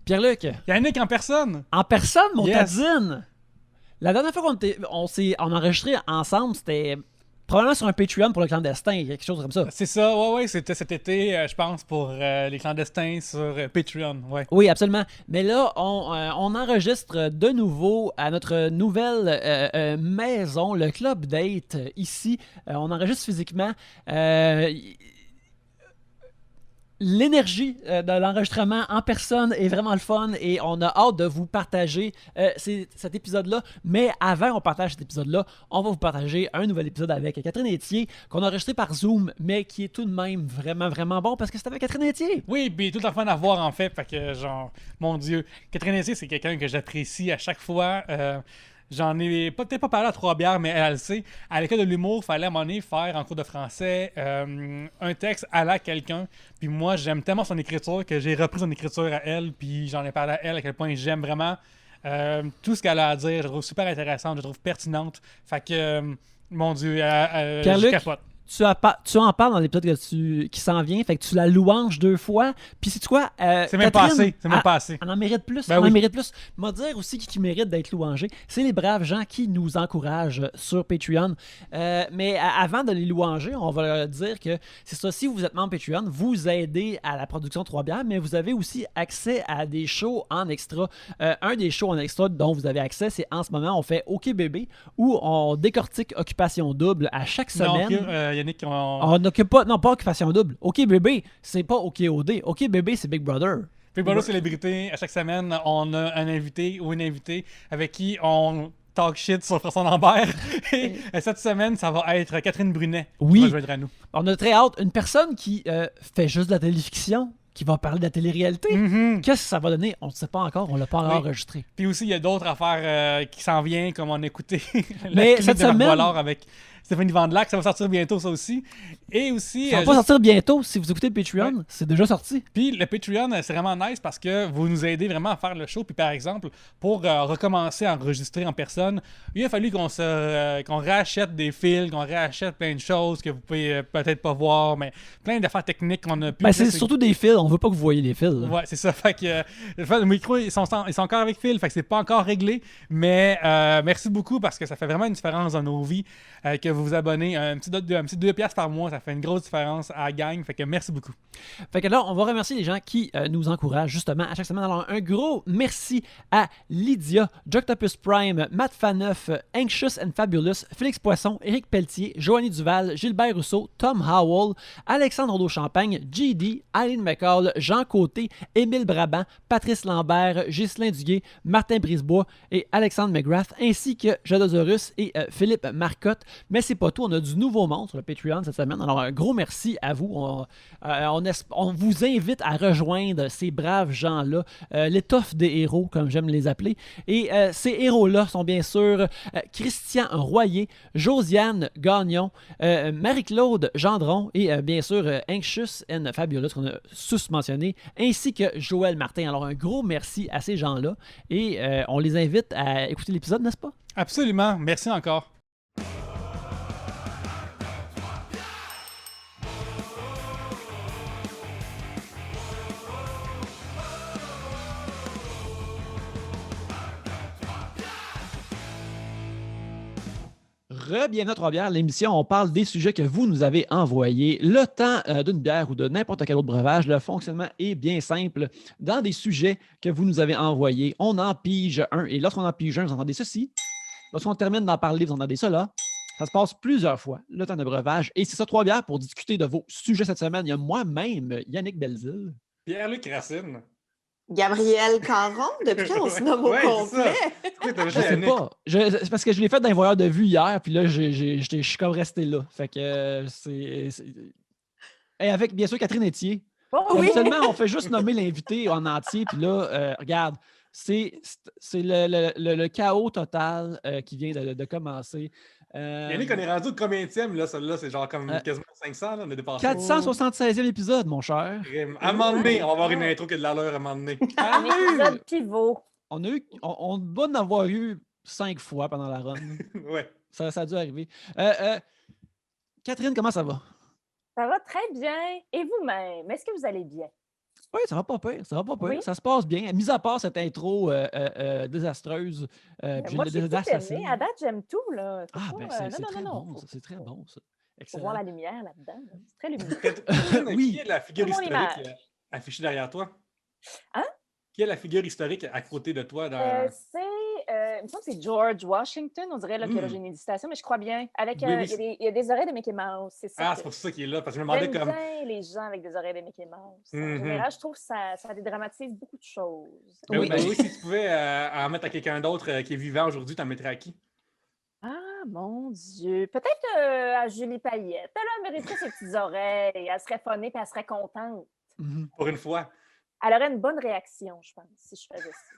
Pierre-Luc, Yannick en personne. en personne, mon Yes. Tadzine. La dernière fois on a enregistré ensemble, c'était probablement sur un Patreon pour le clandestin, quelque chose comme ça. C'est ça, ouais, c'était cet été, je pense, pour les clandestins sur Patreon, ouais. Oui, absolument. Mais là, on enregistre de nouveau à notre nouvelle maison, le Club Date, ici. On enregistre physiquement. L'énergie de l'enregistrement en personne est vraiment le fun et on a hâte de vous partager cet épisode-là. Mais avant qu'on partage cet épisode-là, on va vous partager un nouvel épisode avec Catherine Etier qu'on a enregistré par Zoom, mais qui est tout de même vraiment, vraiment bon parce que c'est avec Catherine Etier. Oui, puis tout le fun à voir en fait, que genre, mon Dieu, Catherine Essier, c'est quelqu'un que j'apprécie à chaque fois. J'en ai peut-être pas parlé à Trois-Bières, mais elle le sait. À l'école de l'humour, il fallait à un moment donné faire en cours de français un texte à la quelqu'un. Puis moi, j'aime tellement son écriture que j'ai repris son écriture à elle, puis j'en ai parlé à elle à quel point j'aime vraiment tout ce qu'elle a à dire. Je la trouve super intéressante, je la trouve pertinente. Fait que, mon Dieu, je Pierre-Luc, capote. tu en parles dans l'épisode qui s'en vient, fait que tu la louanges 2 fois. Puis c'est quoi? C'est même pas assez, c'est même pas assez. On en mérite plus. Ben on en oui. mérite plus. M'a dire aussi qui mérite d'être louangé, c'est les braves gens qui nous encouragent sur Patreon. Mais avant de les louanger, on va leur dire que c'est ça. Si vous êtes membre Patreon, vous aidez à la production de Trois-Bières, mais vous avez aussi accès à des shows en extra. Un des shows en extra dont vous avez accès, c'est en ce moment, on fait OK Bébé, où on décortique Occupation Double à chaque semaine. Non, Yannick, On n'occupe pas, non, pas Occupation Double. OK Bébé, c'est pas OK OD. OK Bébé, c'est Big Brother. Big Brother Célébrité, à chaque semaine, on a un invité ou une invitée avec qui on talk shit sur François Lambert. Et cette semaine, ça va être Catherine Brunet Oui. qui va joindre à nous. On a très hâte. Une personne qui fait juste de la téléfiction, qui va parler de la télé-réalité. Mhm. Qu'est-ce que ça va donner? On ne sait pas encore. On l'a pas encore Oui. enregistré. Puis aussi, il y a d'autres affaires qui s'en viennent, comme on a écouté Mais clip cette de Marc semaine- Boilard avec Stéphanie Vandelac. Ça va sortir bientôt, ça aussi. Et aussi... Ça va euh, pas juste- sortir bientôt. Si vous écoutez le Patreon, Ouais. c'est déjà sorti. Puis le Patreon, c'est vraiment nice parce que vous nous aidez vraiment à faire le show. Puis par exemple, pour recommencer à enregistrer en personne, il a fallu qu'on réachète des fils, qu'on réachète plein de choses que vous pouvez peut-être pas voir, mais plein d'affaires techniques qu'on a pu... Ben, c'est surtout des fils. On veut pas que vous voyez les fils. là. Ouais, c'est ça. Fait que le micro, ils sont encore avec fil, fait que c'est pas encore réglé. Mais merci beaucoup parce que ça fait vraiment une différence dans nos vies que vous vous abonnez. Un petit 2$ par mois, ça fait une grosse différence à la gang. Fait que merci beaucoup. Fait que là, on va remercier les gens qui nous encouragent justement à chaque semaine. Alors, un gros merci à Lydia, Joctopus Prime, Matt Faneuf, Anxious and Fabulous, Félix Poisson, Éric Pelletier, Joanie Duval, Gilbert Rousseau, Tom Howell, Alexandre Rodeau-Champagne, JD, Aileen McCall, Jean Côté, Émile Brabant, Patrice Lambert, Ghislain Duguay, Martin Brisebois et Alexandre McGrath, ainsi que Jadosaurus et Philippe Marcotte. Mais c'est pas tout, on a du nouveau monde sur le Patreon cette semaine. Alors, un gros merci à vous. On vous invite à rejoindre ces braves gens-là, l'étoffe des héros, comme j'aime les appeler. Et ces héros-là sont bien sûr Christian Royer, Josiane Gagnon, Marie-Claude Gendron et bien sûr Anxious and Fabulous, qu'on a sus-mentionné, ainsi que Joël Martin. Alors, un gros merci à ces gens-là et on les invite à écouter l'épisode, n'est-ce pas? Absolument. Merci encore. Re-bienvenue à Trois-Bières, l'émission, on parle des sujets que vous nous avez envoyés. Le temps d'une bière ou de n'importe quel autre breuvage, le fonctionnement est bien simple. Dans des sujets que vous nous avez envoyés, on en pige un. Et lorsqu'on en pige un, vous entendez ceci. Lorsqu'on termine d'en parler, vous entendez cela. Ça se passe plusieurs fois, le temps de breuvage. Et c'est ça, Trois-Bières, pour discuter de vos sujets cette semaine. Il y a moi-même, Yannick Belzile. Pierre-Luc Racine. Gabriel Caron, depuis quand on se nomme au Ouais, c'est complet? ça. Pourquoi t'as Je juste sais Yannick? pas. C'est parce que je l'ai fait dans les voyeurs de vue hier, puis là, je suis comme resté là. Fait que Et avec, bien sûr, Catherine Etier. Oh oui! Habituellement, on fait juste nommer l'invité en entier, puis là, regarde, c'est le chaos total qui vient de commencer. Yannick, on est rendu au combienième, là, celle-là, c'est genre comme quasiment 500, là, on a dépassé. 476e épisode, mon cher. À un moment donné, on va avoir une intro qui a de l'allure à un moment donné. Un épisode pivot. On doit en avoir eu 5 fois pendant la run. Ouais. Ça a dû arriver. Catherine, comment ça va? Ça va très bien. Et vous-même, est-ce que vous allez bien? Oui, ça va pas pire, ça va pas pire. Oui. Ça se passe bien. Mis à part cette intro désastreuse, puis Moi, le j'ai tout désastre aimé. facile. À date, j'aime tout, là. Faut Ah, pas, ben non, c'est non, très non, bon, non. ça. C'est très bon, ça. Faut voir Excellent. la lumière là-dedans. Là. C'est très lumineux. Catherine, Oui. qui est la figure Pour mon historique image. affichée derrière toi? Hein? Qui est la figure historique à côté de toi? Il me semble que c'est George Washington. On dirait là, qu'il a Hmm. une hésitation, mais je crois bien. Avec, Oui, oui. il y a des oreilles de Mickey Mouse. C'est ça. Ah, c'est pour ça qu'il est là, parce que je me demandais J'aime comme. bien les gens avec des oreilles de Mickey Mouse. En Mhm. général, je trouve que ça dédramatise beaucoup de choses. Ben Oui. oui, si tu pouvais en mettre à quelqu'un d'autre qui est vivant aujourd'hui, t'en mettrais à qui? Ah, mon Dieu. Peut-être à Julie Payette. Elle mériterait ses petites oreilles. Elle serait phonée et elle serait contente. Mhm. Pour une fois. Elle aurait une bonne réaction, je pense, si je faisais ça.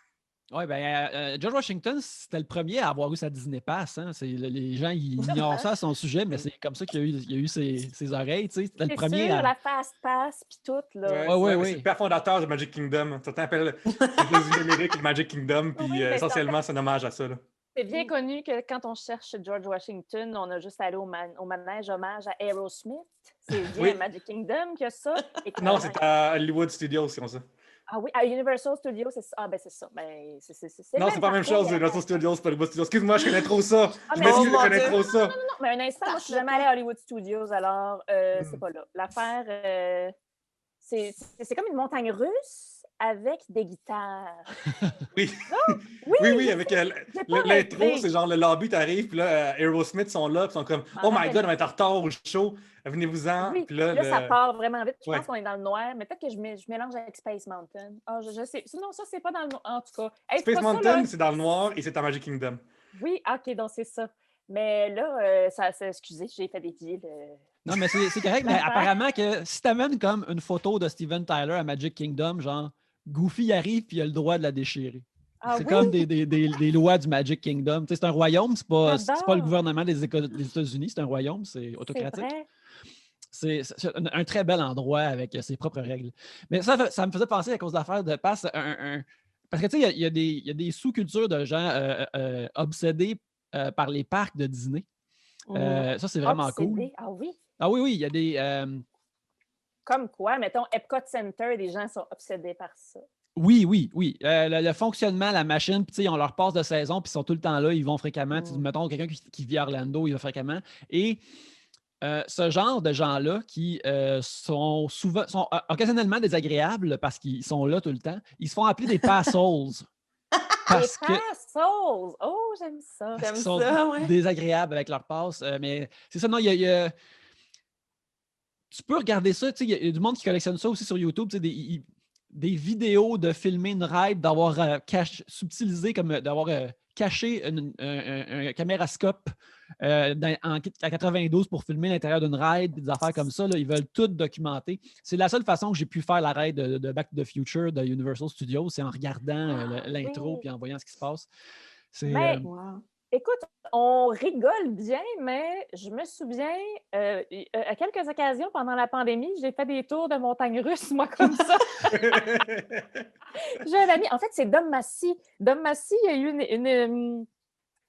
Oui, ben, George Washington, c'était le premier à avoir eu sa Disney Pass. Hein. Les gens ils ignorent ça à son sujet, mais c'est comme ça qu'il a eu ses oreilles. Tu sais. C'était le C'est premier sûr, à. la Fast Pass puis tout, là. Ouais, mais ouais. c'est le père fondateur de Magic Kingdom. Certains appellent les États-Unis d'Amérique le Magic Kingdom, puis Oui, mais essentiellement, c'est un hommage à ça. Là. C'est bien connu que quand on cherche George Washington, on a juste allé au manège hommage à Aerosmith. C'est bien Oui. à Magic Kingdom que ça. Et Non, clairement- c'est à Hollywood Studios, si on sait. Ah oui, à Universal Studios, c'est ça. Ah ben c'est ça. Ben, c'est Non, le c'est pas la même chose, parcours, Universal Studios, c'est pas Hollywood Studios. Excuse-moi, je connais trop ça. Ah, Je mais m'excuse, oh je mon connais Dieu. trop ça. Non, mais un instant, moi, je suis jamais allée à Hollywood Studios, alors c'est pas là. L'affaire, c'est comme une montagne russe avec des guitares. Oui. Oui, Oui, avec j'ai pas l'intro, rêvé. c'est genre le lobby, t'arrives, puis là, Aerosmith sont là, puis sont comme Ah, Oh my rappelle- god, on va être en retard au show, venez-vous-en. Oui, Puis là, là, ça part vraiment vite. Je Ouais. pense qu'on est dans le noir, mais peut-être que je mélange avec Space Mountain. Ah, je sais. Non, ça, c'est pas dans le noir. En tout cas, hey, Space c'est pas ça, Mountain, là. c'est dans le noir et c'est à Magic Kingdom. Oui, ok, donc c'est ça. Mais là, excusez, j'ai fait des deals. Non, mais c'est correct, mais L'affaire. apparemment que si t'amènes comme une photo de Steven Tyler à Magic Kingdom, genre Goofy arrive puis il a le droit de la déchirer. Ah C'est oui? comme des lois du Magic Kingdom. Tu sais, c'est un royaume, c'est pas le J'adore. gouvernement des États-Unis, c'est un royaume, c'est C'est autocratique. vrai. C'est un très bel endroit avec ses propres règles. Mais ça me faisait penser à cause de l'affaire de passe parce que tu sais, il y a des sous-cultures de gens obsédés par les parcs de Disney. Ça, c'est vraiment cool. Obsédé. Ah oui? Ah oui, il y a des. Comme quoi, mettons, Epcot Center, les gens sont obsédés par ça. Oui. Le fonctionnement, la machine, puis tu sais, ils ont leur passe de saison, puis ils sont tout le temps là, ils vont fréquemment. Tu sais, mettons, quelqu'un qui vit à Orlando, il va fréquemment. Et ce genre de gens-là qui sont occasionnellement désagréables parce qu'ils sont là tout le temps, ils se font appeler des passholes. Parce que. Les passos! Oh, j'aime ça. Parce qu'ils J'aime sont ça, ouais. désagréables avec leur passe. Mais c'est ça, non, il y a tu peux regarder ça, tu sais, il y a du monde qui collectionne ça aussi sur YouTube, tu sais, des vidéos de filmer une ride, d'avoir subtilisé, comme d'avoir caché un camérascope à 92 pour filmer l'intérieur d'une ride, des affaires comme ça, là, ils veulent tout documenter. C'est la seule façon que j'ai pu faire la ride de Back to the Future de Universal Studios, c'est en regardant l'intro oui. puis en voyant ce qui se passe. C'est, Mais, Wow. écoute, on rigole bien, mais je me souviens, à quelques occasions pendant la pandémie, j'ai fait des tours de montagne russe, moi, comme ça. J'ai un ami, en fait, c'est Dom Massy. Dom Massy, il y a eu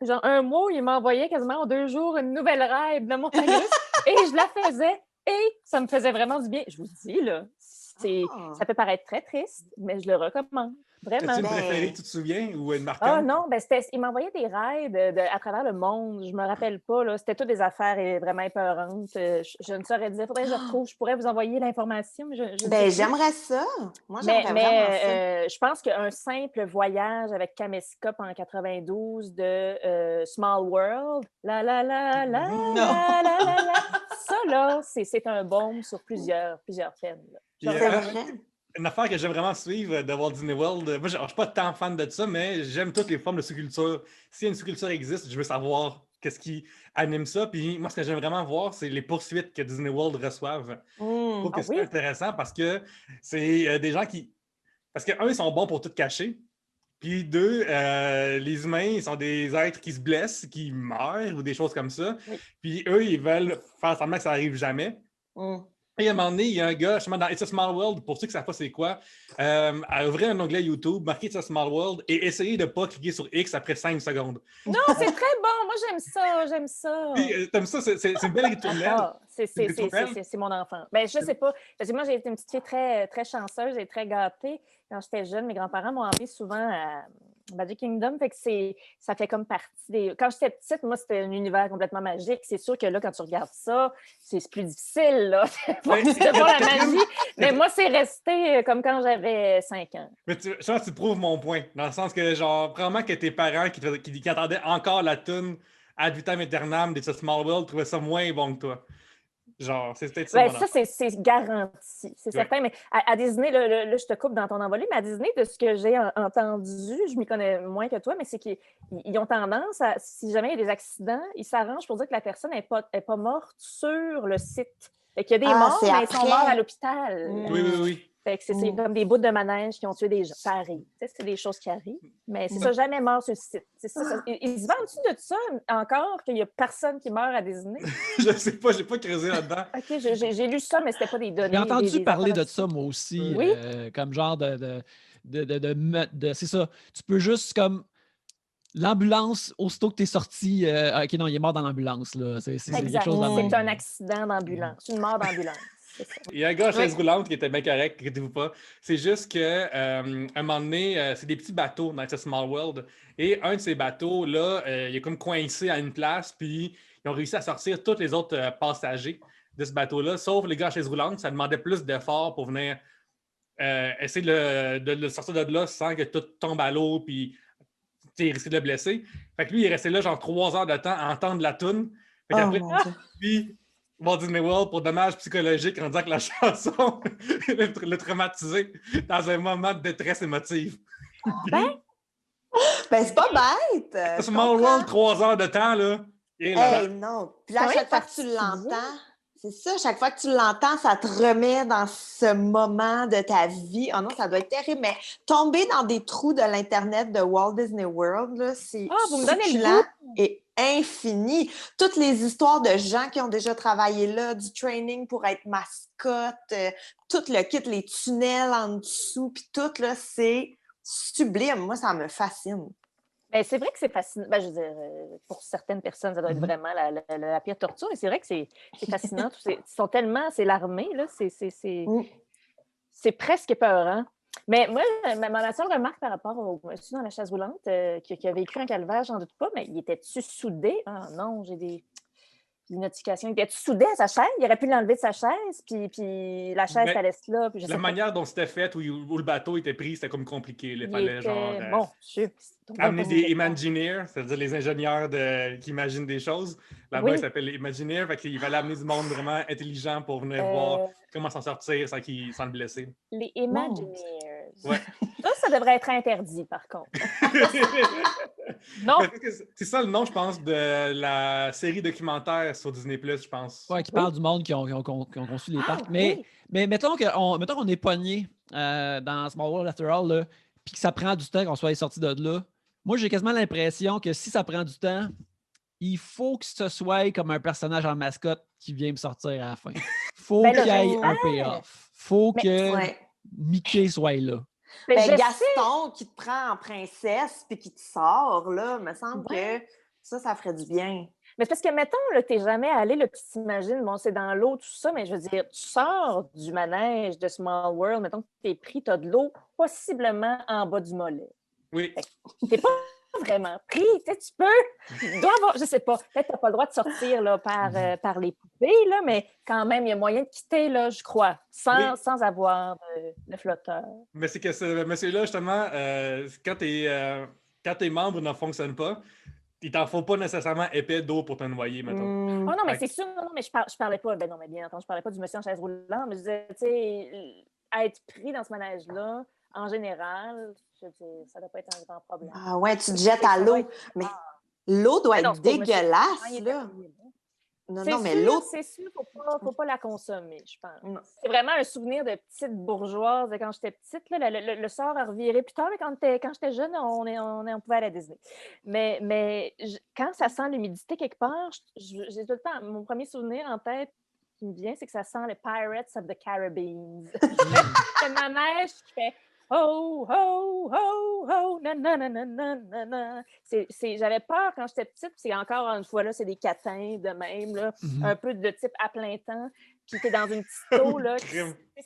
genre un mois où il m'envoyait quasiment en 2 jours une nouvelle ride de montagne russe et je la faisais et ça me faisait vraiment du bien. Je vous dis, là, ça peut paraître très triste, mais je le recommande. Vraiment. As-tu une Ben- préférée, tu te souviens, ou une marquante? Ah non, ben il m'envoyait des rides à travers le monde. Je me rappelle pas, là. C'était toutes des affaires vraiment épeurantes. Je ne saurais dire. Faudrait que je retrouve. Je pourrais vous envoyer l'information, mais je ne sais Ben, plus. j'aimerais ça. Moi, j'aimerais vraiment ça. Je pense qu'un simple voyage avec Kamescope en 92 de Small World, la la la la Non. la la la la, ça là, c'est un baume sur plusieurs peines. Là. Puis, C'est vrai. une affaire que j'aime vraiment suivre de Walt Disney World, moi, je ne suis pas tant fan de ça, mais j'aime toutes les formes de sous-culture. Si une sous-culture existe, je veux savoir qu'est-ce qui anime ça. Puis moi, ce que j'aime vraiment voir, c'est les poursuites que Disney World reçoivent. Je trouve que Ah c'est oui? intéressant parce que c'est des gens qui... Parce que, un, ils sont bons pour tout cacher. Puis deux, les humains, ils sont des êtres qui se blessent, qui meurent ou des choses comme ça. Oui. Puis eux, ils veulent faire semblant que ça arrive jamais. Et à un moment donné, il y a un gars, justement, dans It's a Small World, pour ceux qui ne savent pas c'est quoi, à ouvrir un onglet YouTube, marquer It's a Small World et essayer de ne pas cliquer sur X après 5 secondes. Non, c'est très bon. Moi, j'aime ça. Puis, t'aimes ça, c'est une belle ritournelle. Ah, c'est mon enfant. Ben, je sais pas. Parce que moi, j'ai été une petite fille très, très chanceuse et très gâtée. Quand j'étais jeune, mes grands-parents m'ont emmenée souvent à Magic Kingdom. Fait que ça fait comme partie des. Quand j'étais petite, moi, c'était un univers complètement magique. C'est sûr que là, quand tu regardes ça, c'est plus difficile, là. C'est pas la magie. Mais moi, c'est resté comme quand j'avais 5 ans. Mais je pense que tu prouves mon point. Dans le sens que, genre, probablement que tes parents qui attendaient encore la toune Ad vitam aeternam de ce Small World trouvaient ça moins bon que toi. Genre, c'est peut-être ça. Ça, c'est garanti, c'est certain. Mais à Disney, là, je te coupe dans ton envolée, mais à Disney, de ce que j'ai entendu, je m'y connais moins que toi, mais c'est qu'ils ont tendance à, si jamais il y a des accidents, ils s'arrangent pour dire que la personne n'est pas morte sur le site. Fait qu'il y a des morts, mais ils sont morts à l'hôpital. Oui. Fait que c'est comme des bouts de manège qui ont tué des gens. Ça arrive. C'est des choses qui arrivent. Mais c'est ça, jamais mort sur le site. C'est ça. Ils se vendent-tu de ça encore, qu'il n'y a personne qui meurt à Disney? Je sais pas, j'ai pas creusé là-dedans. OK, j'ai lu ça, mais c'était pas des données. J'ai entendu parler de ça, moi aussi. Oui? Comme genre c'est ça. Tu peux juste comme... L'ambulance, aussitôt que tu es sorti, OK, non, il est mort dans l'ambulance. C'est quelque chose de même. C'est un accident d'ambulance. Une mort d'ambulance. Il y a un gars à chaise roulante qui était bien correct, inquiétez-vous pas. C'est juste que un moment donné, c'est des petits bateaux dans ce Small World. Et un de ces bateaux-là, il est comme coincé à une place, puis ils ont réussi à sortir tous les autres passagers de ce bateau-là, sauf les gars à chaise roulante. Ça demandait plus d'efforts pour venir essayer de le sortir de là sans que tout tombe à l'eau, puis il risquait de le blesser. Fait que lui, il est resté là genre 3 heures de temps à entendre la toune. Fait qu'après, puis Walt Disney World pour dommage psychologique en disant que la chanson l'a traumatisé dans un moment de détresse émotive. Ben, c'est pas bête. Small World, 3 heures de temps, là. Hey, non. Puis là, à chaque fois que tu l'entends, c'est ça, chaque fois que tu l'entends, ça te remet dans ce moment de ta vie. Oh non, ça doit être terrible, mais tomber dans des trous de l'Internet de Walt Disney World, là, c'est vous me donnez le succulent goût. et infini. Toutes les histoires de gens qui ont déjà travaillé là, du training pour être mascotte, tout le kit, les tunnels en dessous, puis tout, là, c'est sublime. Moi, ça me fascine. Ben, c'est vrai que c'est fascinant. Ben, je veux dire, pour certaines personnes, ça doit être vraiment la pire torture. Et c'est vrai que c'est fascinant. Ils sont tellement... C'est l'armée, là. C'est presque épeurant. Mais moi, ma seule remarque par rapport au monsieur dans la chaise roulante qui a vécu un calvaire, j'en doute pas, mais il était-tu soudé? Ah non, j'ai des notifications. Il était-tu soudé à sa chaise? Il aurait pu l'enlever de sa chaise, puis la chaise, elle laisse là. Puis la manière dont c'était fait, où le bateau était pris, c'était comme compliqué. Il fallait genre amener des Imagineers, c'est-à-dire les ingénieurs qui imaginent des choses. Là-bas, ils s'appellent les Imagineers. Fait qu'il fallait amener du monde vraiment intelligent pour venir voir comment s'en sortir sans le blesser. Les Imagineers. Ouais. Ça devrait être interdit, par contre. Non. C'est ça le nom, je pense, de la série documentaire sur Disney+, je pense. Ouais, qui parle du monde qui ont conçu les parcs. Mais mettons qu'on est pogné dans Small World After All, puis que ça prend du temps qu'on soit sorti de là. Moi, j'ai quasiment l'impression que si ça prend du temps, il faut que ce soit comme un personnage en mascotte qui vient me sortir à la fin. Il faut qu'il y ait un payoff. Il faut que Mickey soit là. Gaston qui te prend en princesse puis qui te sort, là, me semble que ça ferait du bien. Mais c'est parce que, mettons, tu n'es jamais allé, là, tu t'imagines, bon, c'est dans l'eau, tout ça, mais je veux dire, tu sors du manège de Small World, mettons que tu es pris, tu as de l'eau possiblement en bas du mollet. Oui. Tu n'es pas vraiment pris, tu dois avoir, je sais pas, peut-être que tu n'as pas le droit de sortir là, par les poupées, là, mais quand même, il y a moyen de quitter, là, je crois, sans avoir le flotteur. Mais c'est que ce monsieur-là, justement, quand tes membres ne fonctionnent pas, il t'en faut pas nécessairement épais d'eau pour te noyer, mettons. Oh non, mais c'est sûr, non, mais je parlais pas, ben non, mais bien entendu, je parlais pas du monsieur en chaise roulante, mais je disais, tu sais, être pris dans ce manège-là, en général, je dis, ça doit pas être un grand problème. Ah ouais, tu te jettes à l'eau, mais l'eau doit être dégueulasse, là. Non, mais l'eau... C'est sûr, faut pas la consommer, je pense. C'est vraiment un souvenir de petite bourgeoise de quand j'étais petite. Là, le sort a reviré plus tard, mais quand j'étais jeune, on pouvait aller à Disney. Mais quand ça sent l'humidité quelque part, j'ai tout le temps... Mon premier souvenir en tête qui me vient, c'est que ça sent les Pirates of the Caribbean. C'est ma neige qui fait « Ho, ho, ho, oh, nanana. J'avais peur quand j'étais petite, puis c'est encore une fois là, c'est des catins de même, là, un peu de type à plein temps, puis t'es dans une petite eau, là,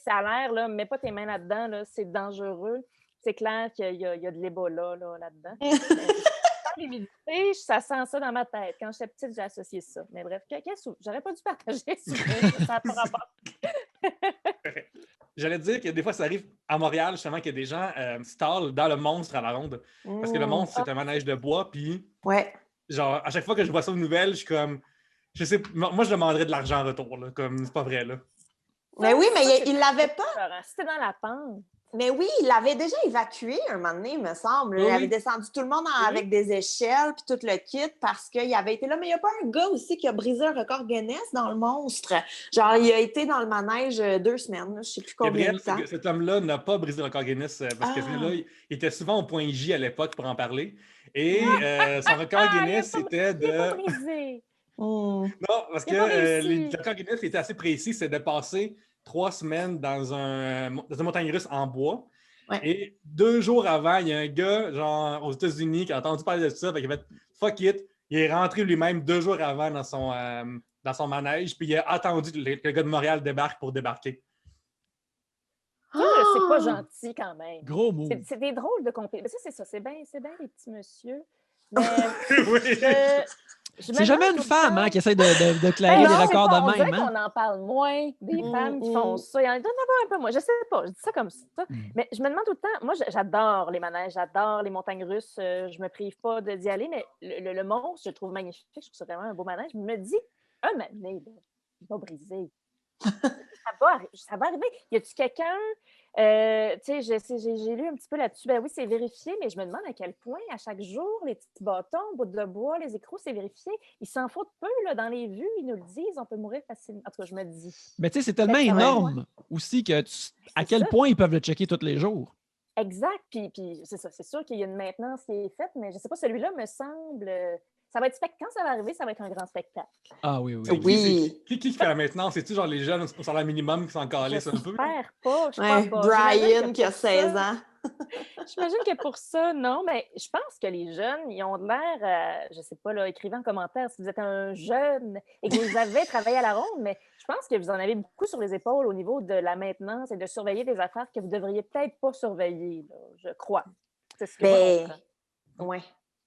ça a l'air, là, mets pas tes mains là-dedans, là, c'est dangereux. C'est clair qu'il y a de l'Ebola là-dedans. L'humidité, ça sent ça dans ma tête. Quand j'étais petite, j'ai associé ça. Mais bref, j'aurais pas dû partager ça n'a pas rapport. J'allais te dire que des fois, ça arrive à Montréal, justement, qu'il y a des gens stallent dans le monstre à la ronde. Parce que le monstre, c'est un manège de bois. Puis, genre, à chaque fois que je vois ça aux nouvelles, je suis comme... Je sais, moi, je demanderais de l'argent en retour. Là, comme, c'est pas vrai, là. Mais oui, mais il l'avait pas. C'était dans la pente. Mais oui, il l'avait déjà évacué un moment donné, il me semble. Il avait descendu tout le monde avec des échelles puis tout le kit parce qu'il avait été là. Mais il n'y a pas un gars aussi qui a brisé un record Guinness dans le monstre. Genre, il a été dans le manège 2 semaines. Je ne sais plus combien de temps. Cet homme-là n'a pas brisé le record Guinness parce que là, il était souvent au point J à l'époque pour en parler. Et son record Guinness, c'était de... Il n'est pas brisé. Non, parce que le record Guinness était assez précis, c'est de passer 3 semaines dans une montagne russe en bois. Ouais. Et 2 jours avant, il y a un gars, genre, aux États-Unis, qui a entendu parler de ça, fait qu'il a fait « fuck it ». Il est rentré lui-même 2 jours avant dans son manège, puis il a attendu que le gars de Montréal débarque pour débarquer. C'est pas gentil quand même. Gros mot. C'est des drôles de compétitions. C'est ça, c'est bien les petits messieurs. Mais, oui. C'est jamais une femme qui essaie de clairer des records de même. On en parle moins des femmes qui font ça. Il y en a un peu moins. Je sais pas, je dis ça comme ça. Mais je me demande tout le temps, moi j'adore les manèges, j'adore les montagnes russes. Je me prive pas d'y aller, mais le monstre, je le trouve magnifique. Je trouve ça vraiment un beau manège. Je me dis, un moment donné, il va briser. ça va arriver. Y a-tu quelqu'un... j'ai lu un petit peu là-dessus. Ben oui, c'est vérifié, mais je me demande à quel point, à chaque jour, les petits bâtons, bouts de bois, les écrous, c'est vérifié. Ils s'en foutent peu là, dans les vues, ils nous le disent, on peut mourir facilement. En tout cas, je me dis. Mais tu sais, c'est tellement énorme aussi que à quel point ils peuvent le checker tous les jours. Exact. Puis c'est ça, c'est sûr qu'il y a une maintenance qui est faite, mais je sais pas, celui-là me semble. Ça va être quand ça va arriver, ça va être un grand spectacle. Ah oui. Qui fait la maintenance? C'est-tu genre les jeunes au salaire minimum qui s'en calissent un peu? J'espère pas. Je crois pas. Brian qui a 16 ans. J'imagine que pour ça, non, mais je pense que les jeunes, ils ont de l'air, je sais pas, là, écrivez en commentaire si vous êtes un jeune et que vous avez travaillé à la ronde, mais je pense que vous en avez beaucoup sur les épaules au niveau de la maintenance et de surveiller des affaires que vous devriez peut-être pas surveiller, là, je crois. C'est ce que oui.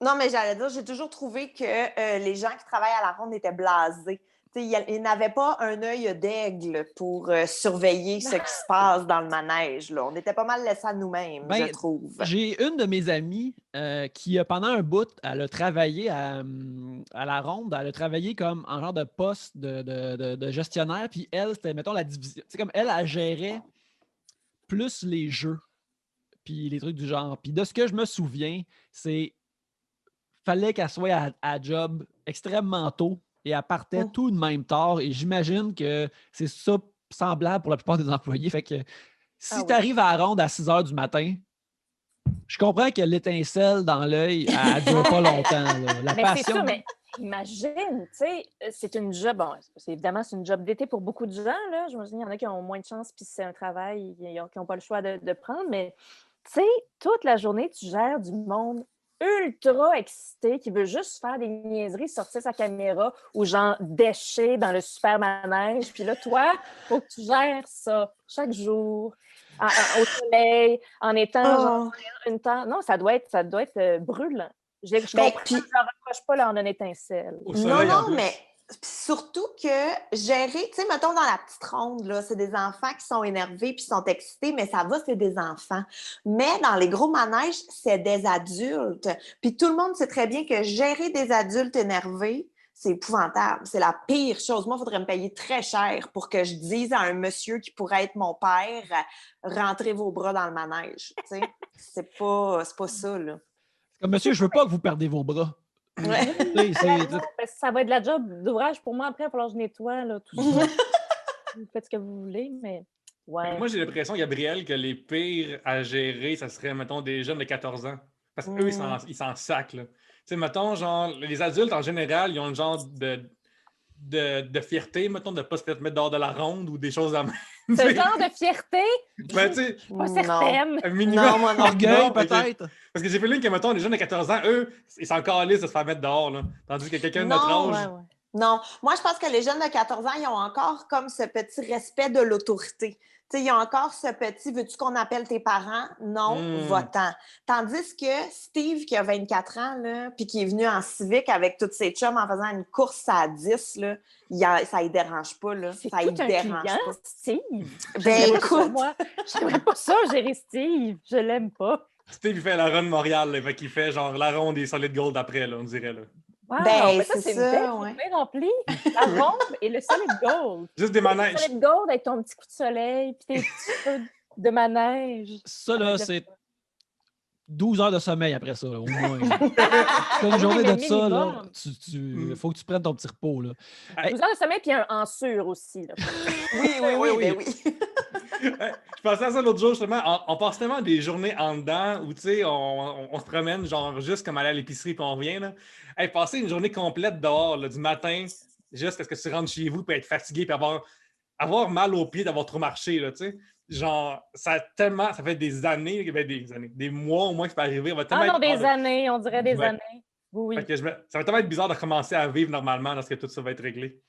Non, mais j'allais dire, j'ai toujours trouvé que les gens qui travaillent à la ronde étaient blasés. Ils n'avaient pas un œil d'aigle pour surveiller ce qui se passe dans le manège. Là. On était pas mal laissés à nous-mêmes, je trouve. J'ai une de mes amies qui, pendant un bout, elle a travaillé à la ronde. Elle a travaillé comme en genre de poste de gestionnaire. Puis elle, c'était, mettons, la division. C'est comme elle gérait plus les jeux. Puis les trucs du genre. Puis de ce que je me souviens, c'est fallait qu'elle soit à job extrêmement tôt et elle partait tout de même tard. Et j'imagine que c'est ça semblable pour la plupart des employés. Fait que si tu arrives à la ronde à 6 h du matin, je comprends que l'étincelle dans l'œil, elle ne dure pas longtemps. Là. La mais passion. C'est ça, mais imagine, tu sais, c'est une job, bon, évidemment, c'est une job d'été pour beaucoup de gens. Là. Je me dis, il y en a qui ont moins de chance, puis c'est un travail qui n'ont pas le choix de prendre, mais tu sais, toute la journée, tu gères du monde ultra excité, qui veut juste faire des niaiseries, sortir sa caméra ou genre décher dans le super manège. Puis là, toi, il faut que tu gères ça chaque jour, au soleil, en étant genre, une temps. Non, ça doit être brûlant. Je comprends, je ne reproche pas là en une étincelle. Non, mais surtout que gérer, tu sais, mettons dans la petite ronde, là, c'est des enfants qui sont énervés puis sont excités, mais ça va, c'est des enfants. Mais dans les gros manèges, c'est des adultes. Puis tout le monde sait très bien que gérer des adultes énervés, c'est épouvantable. C'est la pire chose. Moi, il faudrait me payer très cher pour que je dise à un monsieur qui pourrait être mon père, rentrez vos bras dans le manège. Tu sais, c'est pas ça, là. Comme monsieur, je veux pas que vous perdez vos bras. Ouais. Ça va être de la job d'ouvrage pour moi. Après, il va falloir que je nettoie là, tout ça. Vous faites ce que vous voulez, mais ouais. Moi, j'ai l'impression, Gabriel, que les pires à gérer, ça serait, mettons, des jeunes de 14 ans. Parce qu'eux, ils s'en sacent. Tu sais, mettons, genre, les adultes, en général, ils ont un genre de fierté, mettons, de ne pas se mettre dehors de la ronde ou des choses à main. Ce genre de fierté, Ben, tu sais, je suis pas certaine. un minimum. Non, moi non. Orgueil, Non, peut-être. Parce que j'ai fait l'une que, mettons, les jeunes de 14 ans, eux, ils sont encore lisses de se faire mettre dehors, là. Tandis que quelqu'un de notre Non, âge... Ouais. Non, moi, je pense que les jeunes de 14 ans, ils ont encore comme ce petit respect de l'autorité. Tu sais, ils ont encore ce petit « veux-tu qu'on appelle tes parents? » Non, va-t'en. Tandis que Steve, qui a 24 ans, là, puis qui est venu en civique avec toutes ses chums en faisant une course à 10, là, ça ne dérange pas. Là. C'est Ça tout ne un dérange client, pas. Steve. Ben, J'aimerais pas ça, écoute, moi. J'aimerais pas ça, gérer Steve. Je l'aime pas. Steve, il fait la run Montréal, là, fait qu'il fait genre la ronde des Solid Gold après, là, on dirait. Là. Wow, Ben, mais ça, c'est c'est une ça, belle ouais. journée remplie. La ronde et le solid gold. Juste des Le manèges. solid gold avec ton petit coup de soleil puis tes petits feux de manège. Ça, là, c'est 12 heures de sommeil après ça, là, au moins. Ah Une oui, journée mais de ça, là, minimum. faut que tu prennes ton petit repos, là. 12 heures de sommeil puis un en sur aussi. Là. oui, ben oui. Je pensais à ça l'autre jour, justement. On passe tellement des journées en dedans où, tu sais, on se promène, genre, juste comme aller à l'épicerie puis on revient, là. Hey, passer une journée complète dehors, là, du matin, juste parce que tu rentres chez vous puis être fatigué puis avoir mal aux pieds d'avoir trop marché, là, tu sais. Genre, ça fait des années, des mois au moins que ça peut arriver. On va tellement Ah non, être- des années, on dirait des Ouais. années. Oui. Fait que ça va tellement être bizarre de commencer à vivre normalement lorsque tout ça va être réglé.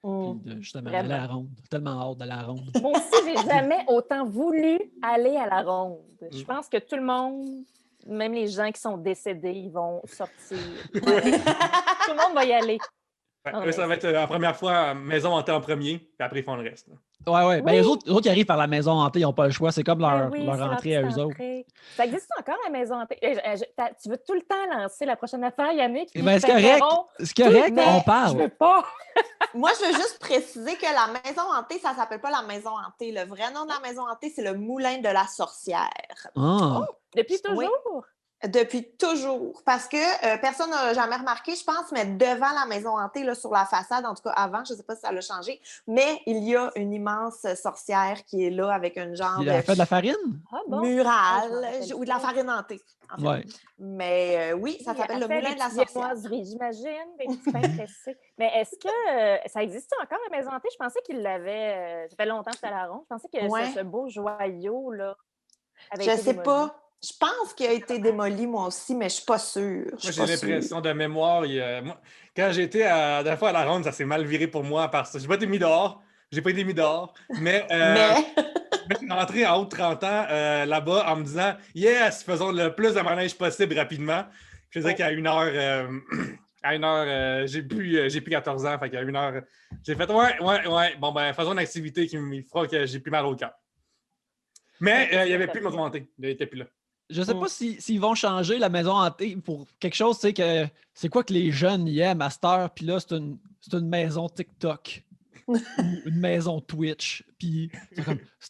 Puis justement, Vraiment. aller à la ronde. Tellement hâte d'aller à la ronde. Moi aussi, j'ai jamais autant voulu aller à la ronde. Je pense que tout le monde, même les gens qui sont décédés, ils vont sortir. Tout le monde va y aller. Ouais, Non, eux, mais ça va être la première fois maison hantée en premier, puis après ils font le reste. Là. Ouais. Ben, Oui. les autres qui arrivent par la maison hantée, ils n'ont pas le choix. C'est comme Ben leur, oui, leur c'est entrée à eux petite autres. entrée. Ça existe encore, la maison hantée? Tu veux tout le temps lancer la prochaine affaire, Yannick? Eh ben, c'est correct. t'interromps. C'est correct, Mais on Je parle. veux pas. Moi, je veux juste préciser que la maison hantée, ça ne s'appelle pas la maison hantée. Le vrai nom de la maison hantée, c'est le moulin de la sorcière. Ah. Depuis Oui. toujours? Depuis toujours. Parce que personne n'a jamais remarqué, je pense, mais devant la maison hantée, là, sur la façade, en tout cas avant, je ne sais pas si ça l'a changé, mais il y a une immense sorcière qui est là avec une genre Il a fait de la farine? Ah bon? murale je ou de la farine hantée. En fait. Ouais. Mais oui, ça s'appelle le moulin de la sorcière. Viennoiseries, j'imagine, des petits pains pressés. Mais est-ce que ça existe encore, la maison hantée? Je pensais qu'il l'avait... ça fait longtemps que c'était à la ronde. Je pensais que Ouais. ce beau joyau-là avait Je été sais démoli. pas. Je pense qu'il a été démoli, moi aussi, mais je suis pas sûre. Moi, j'ai l'impression de mémoire. Moi, quand j'étais la dernière fois à la ronde, ça s'est mal viré pour moi parce que j'ai pas été mis dehors. J'ai pas été mis dehors. Mais je suis rentré en haut de 30 ans là-bas en me disant yes, faisons le plus de manège possible rapidement. Je dirais qu'à une heure, j'ai plus 14 ans, fait qu'à une heure, j'ai fait ouais. Bon, ben, faisons une activité qui me fera que j'ai plus mal au cœur. Mais il n'y avait plus de maison hantée. Il n'était plus là. Je sais pas s'ils vont changer la maison hantée pour quelque chose, tu sais, que c'est quoi que les jeunes y aiment à cette heure, puis là, c'est une maison TikTok. Ou une maison Twitch. Puis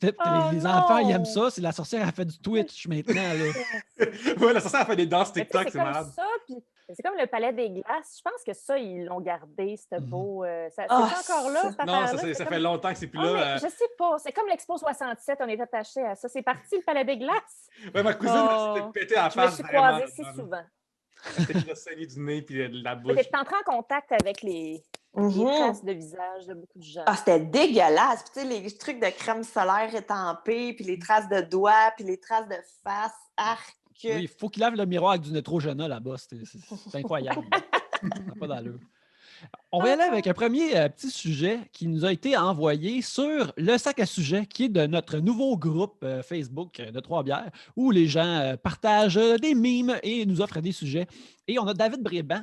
les enfants, ils aiment ça. C'est la sorcière, elle fait du Twitch maintenant. Là. Ouais, la sorcière, elle fait des danses Mais tu sais, TikTok, c'est comme malade. ça, puis c'est comme le Palais des Glaces. Je pense que ça, ils l'ont gardé, ce beau... c'est Ah, encore là, cette Non, affaire-là? ça comme- fait longtemps que c'est plus Ah, là. mais je sais pas. C'est comme l'Expo 67, on est attaché à ça. C'est parti, le Palais des Glaces. Ouais, ma cousine, elle s'était pété à la Je me face. suis vraiment, croisée si là. souvent. Elle s'était saignée du nez puis de la bouche. Tu es entré en contact avec les traces de visage de beaucoup de gens. Ah, c'était dégueulasse. Puis, tu sais, les trucs de crème solaire étampée, puis les traces de doigts, puis les traces de face, arc. Oui, il faut qu'il lave le miroir avec du Neutrogena là-bas. C'est incroyable. Ça n'a pas d'allure. On va y aller avec un premier petit sujet qui nous a été envoyé sur le sac à sujets, qui est de notre nouveau groupe Facebook de Trois-Bières, où les gens partagent des mimes et nous offrent des sujets. Et on a David Bréban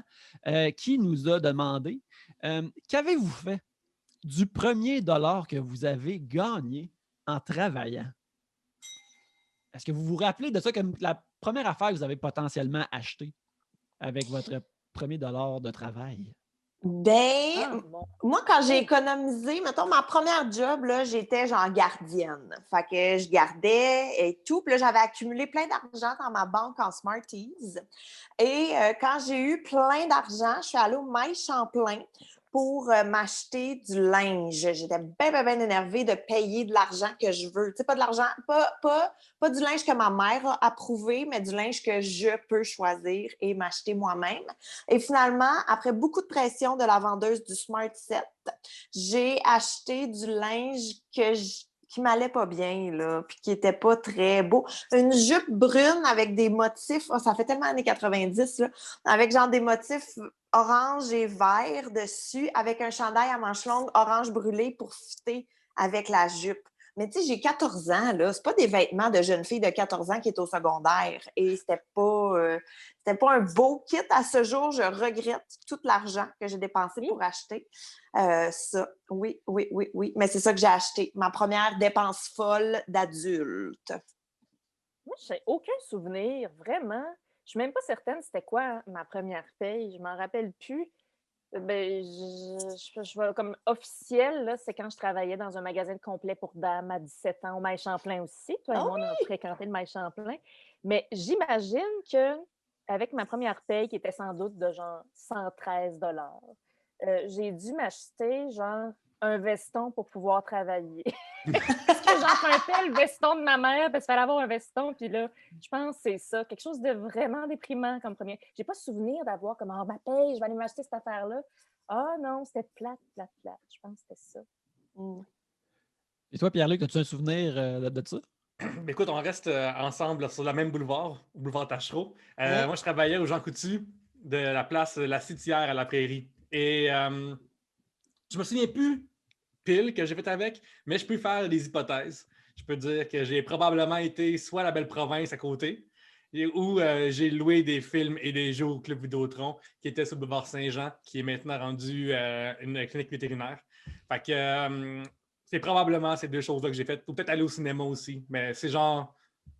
qui nous a demandé qu'avez-vous fait du premier dollar que vous avez gagné en travaillant? Est-ce que vous vous rappelez de ça comme la première affaire que vous avez potentiellement achetée avec votre premier dollar de travail? Ben, Bon. moi, quand j'ai économisé, mettons, ma première job, là, j'étais genre gardienne. Fait que je gardais et tout. Puis là, j'avais accumulé plein d'argent dans ma banque en Smarties. Et quand j'ai eu plein d'argent, je suis allée au Maï Champlain pour m'acheter du linge. J'étais bien énervée de payer de l'argent que je veux. Tu sais, pas de l'argent, pas du linge que ma mère a approuvé, mais du linge que je peux choisir et m'acheter moi-même. Et finalement, après beaucoup de pression de la vendeuse du Smart Set, j'ai acheté du linge qui m'allait pas bien, là, puis qui était pas très beau. Une jupe brune avec des motifs, ça fait tellement années 90, là, avec genre des motifs orange et vert dessus, avec un chandail à manches longues orange brûlé pour fitter avec la jupe. Mais tu sais, j'ai 14 ans, là. C'est pas des vêtements de jeune fille de 14 ans qui est au secondaire. Et c'était pas un beau kit. À ce jour, je regrette tout l'argent que j'ai dépensé pour acheter ça. Oui. Mais c'est ça que j'ai acheté. Ma première dépense folle d'adulte. Moi, j'ai aucun souvenir, vraiment. Je suis même pas certaine c'était quoi ma première paye. Je m'en rappelle plus. Ben, comme officiel, là, c'est quand je travaillais dans un magasin de complets pour dames à 17 ans au Maï Champlain aussi. Toi et moi, on a fréquenté le Maï Champlain. Mais j'imagine que avec ma première paye, qui était sans doute de genre 113 j'ai dû m'acheter genre un veston pour pouvoir travailler. Parce que j'empruntais le veston de ma mère, parce qu'il fallait avoir un veston. Puis là, je pense que c'est ça. Quelque chose de vraiment déprimant comme premier. J'ai pas souvenir d'avoir comme ma paye, je vais aller m'acheter cette affaire-là. Ah non, c'était plate. Je pense que c'était ça. Et toi, Pierre-Luc, as-tu un souvenir de ça? Écoute, on reste ensemble sur le même boulevard, au boulevard Tachereau. Moi, je travaillais au Jean Coutu de la place La Citière à la Prairie. Et je me souviens plus pile que j'ai fait avec, mais je peux faire des hypothèses. Je peux dire que j'ai probablement été soit à la Belle Province à côté, où j'ai loué des films et des jeux au Club Vidéotron, qui était sur le boulevard Saint-Jean, qui est maintenant rendu une clinique vétérinaire. Fait que c'est probablement ces deux choses-là que j'ai faites. Ou peut-être aller au cinéma aussi, mais c'est genre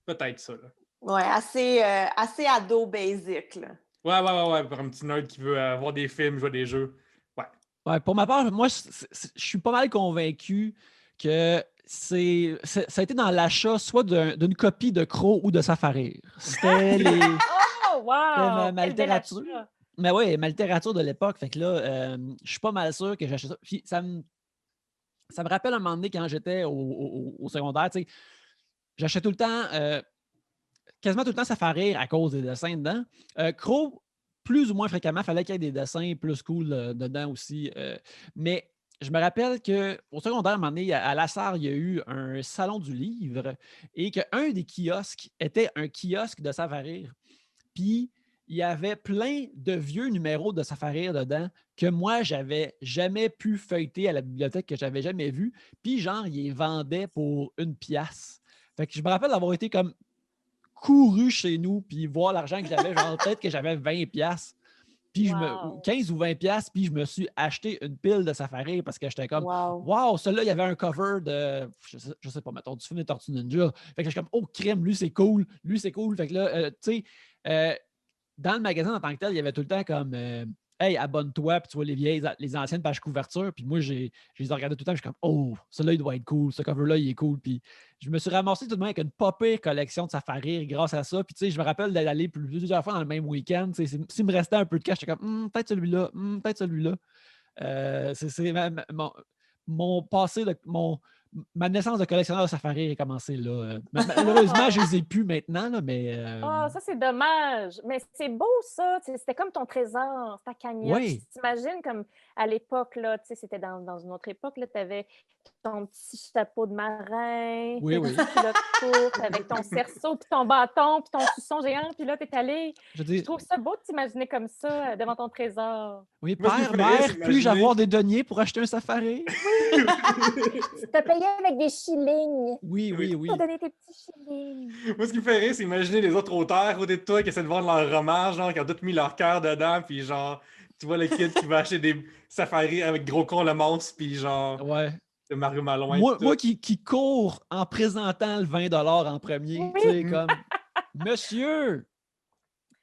peut-être ça. Là. Ouais, assez ado basic, là. Ouais, pour un petit nerd qui veut voir des films, jouer des jeux. Ouais, pour ma part, moi, je suis pas mal convaincu que ça a été dans l'achat soit d'une copie de Crow ou de Safari. C'était Oh, wow! ma littérature. Mais oui, ma littérature de l'époque. Fait que là, je suis pas mal sûr que j'ai acheté ça. Puis ça me rappelle un moment donné quand j'étais au secondaire, tu sais, j'achetais tout le temps, quasiment tout le temps Safari à cause des dessins dedans. Crow, plus ou moins fréquemment, il fallait qu'il y ait des dessins plus cool dedans aussi. Mais je me rappelle qu'au secondaire, à un moment donné, à Lassar, il y a eu un salon du livre et qu'un des kiosques était un kiosque de Safari. Puis, il y avait plein de vieux numéros de Safari dedans que moi, j'avais jamais pu feuilleter à la bibliothèque, que j'avais jamais vu. Puis, genre, ils les vendaient pour 1$. Fait que je me rappelle d'avoir été comme couru chez nous, puis voir l'argent que j'avais, genre peut-être que j'avais 20$. Puis 15 ou 20$, puis je me suis acheté une pile de Safari parce que j'étais comme wow, celui-là, il y avait un cover de, je sais pas, mettons, du film des Tortues Ninja. Fait que j'étais comme, oh, crème, lui, c'est cool. Fait que là, tu sais, dans le magasin en tant que tel, il y avait tout le temps comme hey, abonne-toi, puis tu vois les anciennes pages couverture. Puis moi, je les regardais tout le temps, je suis comme oh, celui-là, il doit être cool, ce cover-là, il est cool. Puis je me suis ramassé tout de même avec une pas pire collection de Safari grâce à ça. Puis tu sais, je me rappelle d'aller plusieurs fois dans le même week-end. S'il me restait un peu de cash, j'étais comme peut-être celui-là, peut-être celui-là. C'est mon passé, ma naissance de collectionneur de Safari a commencé là. Malheureusement, je les ai plus maintenant, là, mais. Ça, c'est dommage. Mais c'est beau, ça. C'était comme ton trésor, ta cagnotte. Oui. Tu t'imagines comme à l'époque, là, c'était dans une autre époque, tu avais ton petit chapeau de marin, oui. Courte, avec ton cerceau, puis ton bâton, puis ton suçon géant, puis là, t'es allé. Je trouve ça beau de t'imaginer comme ça devant ton trésor. Oui, père, mère, puis-je avoir des deniers pour acheter un Safari? Oui! Tu te payais avec des shillings. Oui. Tu as donné tes petits shillings. Moi, ce qui me fait rire, c'est imaginer les autres auteurs côté de toi qui essaient de vendre leur roman, genre, qui ont tous mis leur cœur dedans, puis genre, tu vois le kid qui va acheter des Safari avec Gros Con le monstre, puis genre, de Mario Malouin. Moi qui cours en présentant le 20$ en premier, tu sais, comme, monsieur,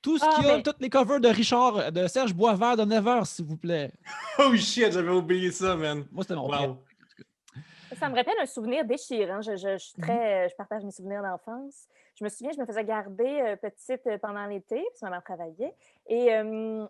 tout ce qu'il y a, toutes les covers de Serge Boisvert de Never, s'il vous plaît. Oh shit, j'avais oublié ça, man. Moi, c'était mon père. Ça me rappelle un souvenir déchirant. Je partage mes souvenirs d'enfance. Je me souviens, je me faisais garder petite pendant l'été, puis ma mère travaillait. Et elle